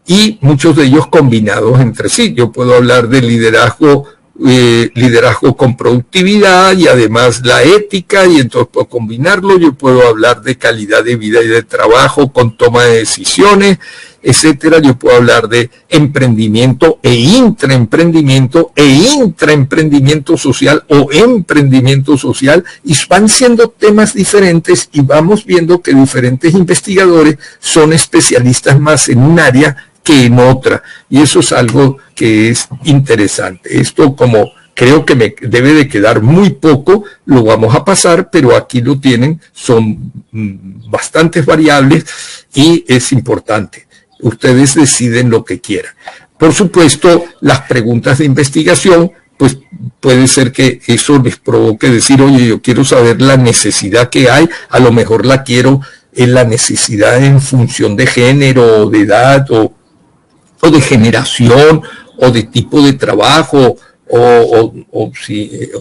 y muchos de ellos combinados entre sí. Yo puedo hablar de liderazgo liderazgo con productividad y además la ética, y entonces puedo combinarlo. Yo puedo hablar de calidad de vida y de trabajo con toma de decisiones, etcétera. Yo puedo hablar de emprendimiento e intraemprendimiento social o emprendimiento social, y van siendo temas diferentes, y vamos viendo que diferentes investigadores son especialistas más en un área que en otra, y eso es algo que es interesante. Esto, como creo que me debe de quedar muy poco, lo vamos a pasar, pero aquí lo tienen, son bastantes variables y es importante. Ustedes deciden lo que quieran. Por supuesto, las preguntas de investigación, pues puede ser que eso les provoque decir, oye, yo quiero saber la necesidad que hay, a lo mejor la quiero en la necesidad en función de género, o de edad, o de generación, o de tipo de trabajo, o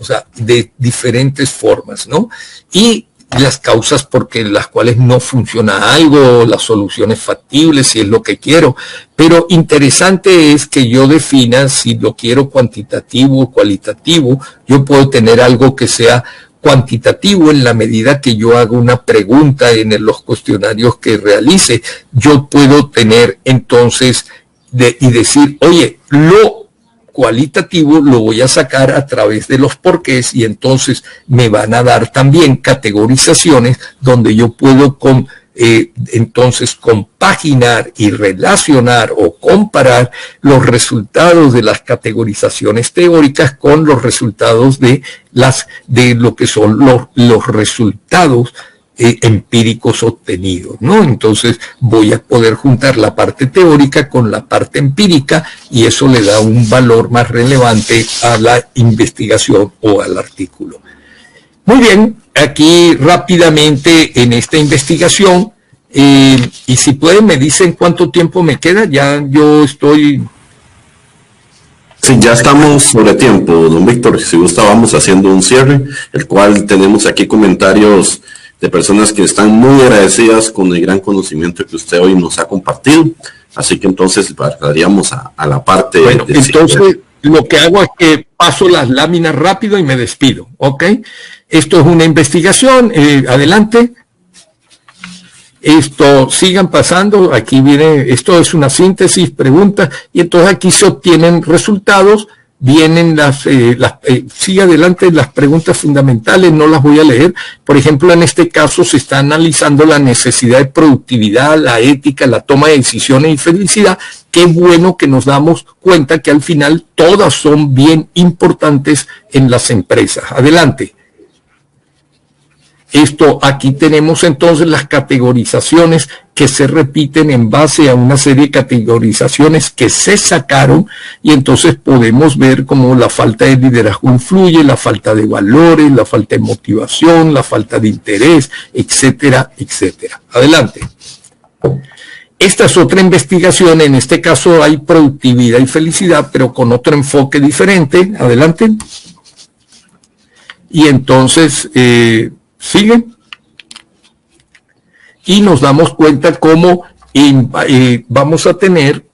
sea, de diferentes formas, ¿no? Y las causas por las cuales no funciona algo, las soluciones factibles, si es lo que quiero. Pero interesante es que yo defina si lo quiero cuantitativo o cualitativo. Yo puedo tener algo que sea cuantitativo en la medida que yo haga una pregunta en los cuestionarios que realice. Yo puedo tener entonces y decir, oye, lo cualitativo lo voy a sacar a través de los porqués, y entonces me van a dar también categorizaciones donde yo puedo entonces compaginar y relacionar o comparar los resultados de las categorizaciones teóricas con los resultados de lo que son los resultados empíricos obtenidos, ¿no? Entonces voy a poder juntar la parte teórica con la parte empírica, y eso le da un valor más relevante a la investigación o al artículo. Muy bien, aquí rápidamente en esta investigación, y si pueden me dicen cuánto tiempo me queda. Ya yo estoy... Sí, ya estamos sobre tiempo, don Víctor. Si gusta, vamos haciendo un cierre, el cual tenemos aquí comentarios de personas que están muy agradecidas con el gran conocimiento que usted hoy nos ha compartido. Así que entonces pasaríamos a la parte... Bueno, entonces lo que hago es que paso las láminas rápido y me despido, ¿ok? Esto es una investigación, adelante. Esto, sigan pasando, aquí viene, esto es una síntesis, preguntas, y entonces aquí se obtienen resultados. Vienen sigue adelante las preguntas fundamentales, no las voy a leer. Por ejemplo, en este caso se está analizando la necesidad de productividad, la ética, la toma de decisiones y felicidad. Qué bueno que nos damos cuenta que al final todas son bien importantes en las empresas. Adelante. Esto, aquí tenemos entonces las categorizaciones que se repiten en base a una serie de categorizaciones que se sacaron, y entonces podemos ver cómo la falta de liderazgo influye, la falta de valores, la falta de motivación, la falta de interés, etcétera, etcétera. Adelante. Esta es otra investigación, en este caso hay productividad y felicidad, pero con otro enfoque diferente. Adelante. Y entonces... sigue, y nos damos cuenta cómo vamos a tener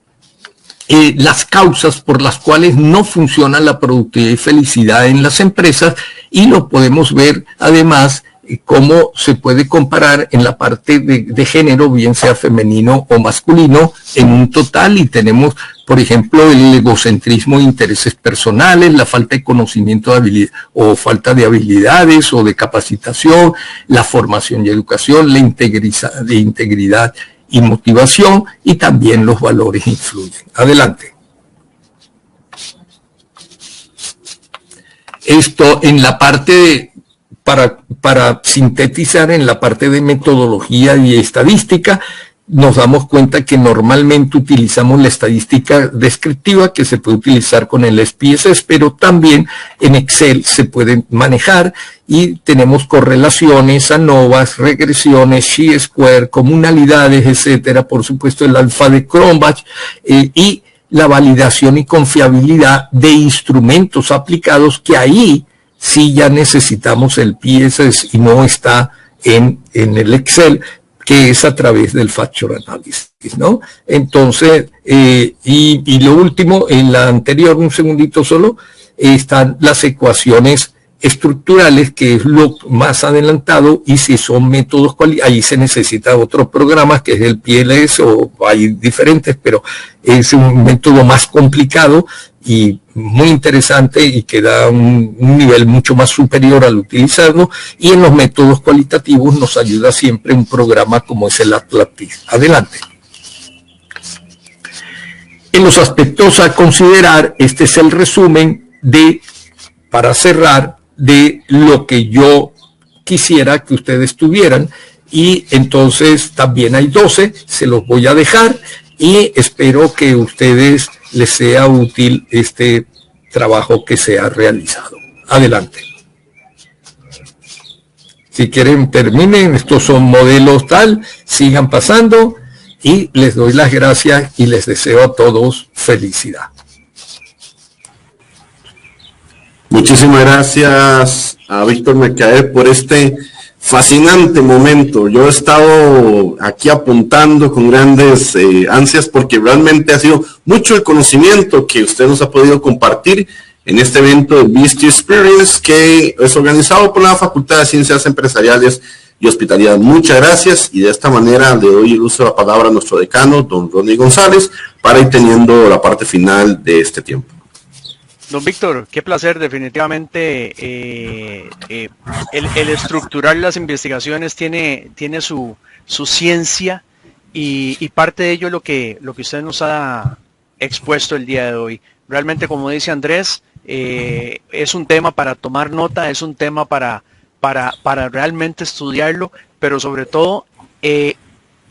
las causas por las cuales no funciona la productividad y felicidad en las empresas, y lo podemos ver además cómo se puede comparar en la parte de género, bien sea femenino o masculino, en un total. Y tenemos, por ejemplo, el egocentrismo de intereses personales, la falta de conocimiento de habilidad, o falta de habilidades o de capacitación, la formación y educación, la integridad y motivación, y también los valores influyen. Adelante. Esto en la parte para sintetizar, en la parte de metodología y estadística, nos damos cuenta que normalmente utilizamos la estadística descriptiva, que se puede utilizar con el SPSS, pero también en Excel se pueden manejar, y tenemos correlaciones, ANOVAs, regresiones, chi-square, comunalidades, etcétera. Por supuesto, el alfa de Cronbach, y la validación y confiabilidad de instrumentos aplicados, que ahí sí ya necesitamos el PSS y no está en el Excel, que es a través del Factor Analysis, ¿no? Entonces, y lo último, en la anterior, un segundito solo, están las ecuaciones estructurales, que es lo más adelantado, y si son métodos, ahí se necesita otros programas, que es el PLS, o hay diferentes, pero es un método más complicado y muy interesante, y que da un nivel mucho más superior al utilizarlo. Y en los métodos cualitativos nos ayuda siempre un programa como es el Atlantis. Adelante. En los aspectos a considerar, este es el resumen para cerrar, de lo que yo quisiera que ustedes tuvieran. Y entonces también hay 12, se los voy a dejar, y espero que a ustedes les sea útil este trabajo que se ha realizado. Adelante. Si quieren, terminen. Estos son modelos tal, sigan pasando, y les doy las gracias y les deseo a todos felicidad. Muchísimas gracias a Víctor Mercader por este fascinante momento. Yo he estado aquí apuntando con grandes ansias, porque realmente ha sido mucho el conocimiento que usted nos ha podido compartir en este evento de BST Experience, que es organizado por la Facultad de Ciencias Empresariales y Hospitalidad. Muchas gracias, y de esta manera le doy el uso de la palabra a nuestro decano, don Ronnie González, para ir teniendo la parte final de este tiempo. Don Víctor, qué placer. Definitivamente el estructurar las investigaciones tiene su ciencia, y parte de ello es lo que usted nos ha expuesto el día de hoy. Realmente, como dice Andrés, es un tema para tomar nota, es un tema para realmente estudiarlo, pero sobre todo,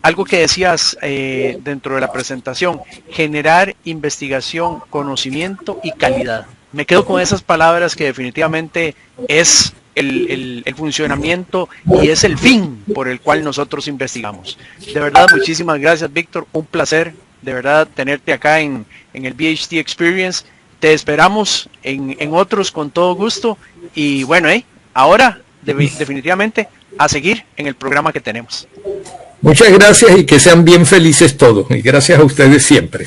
algo que decías dentro de la presentación: generar investigación, conocimiento y calidad. Me quedo con esas palabras, que definitivamente es el funcionamiento y es el fin por el cual nosotros investigamos. De verdad, muchísimas gracias, Víctor. Un placer, de verdad, tenerte acá en el BHT Experience. Te esperamos en otros con todo gusto. Y bueno, ahora definitivamente a seguir en el programa que tenemos. Muchas gracias, y que sean bien felices todos. Y gracias a ustedes siempre.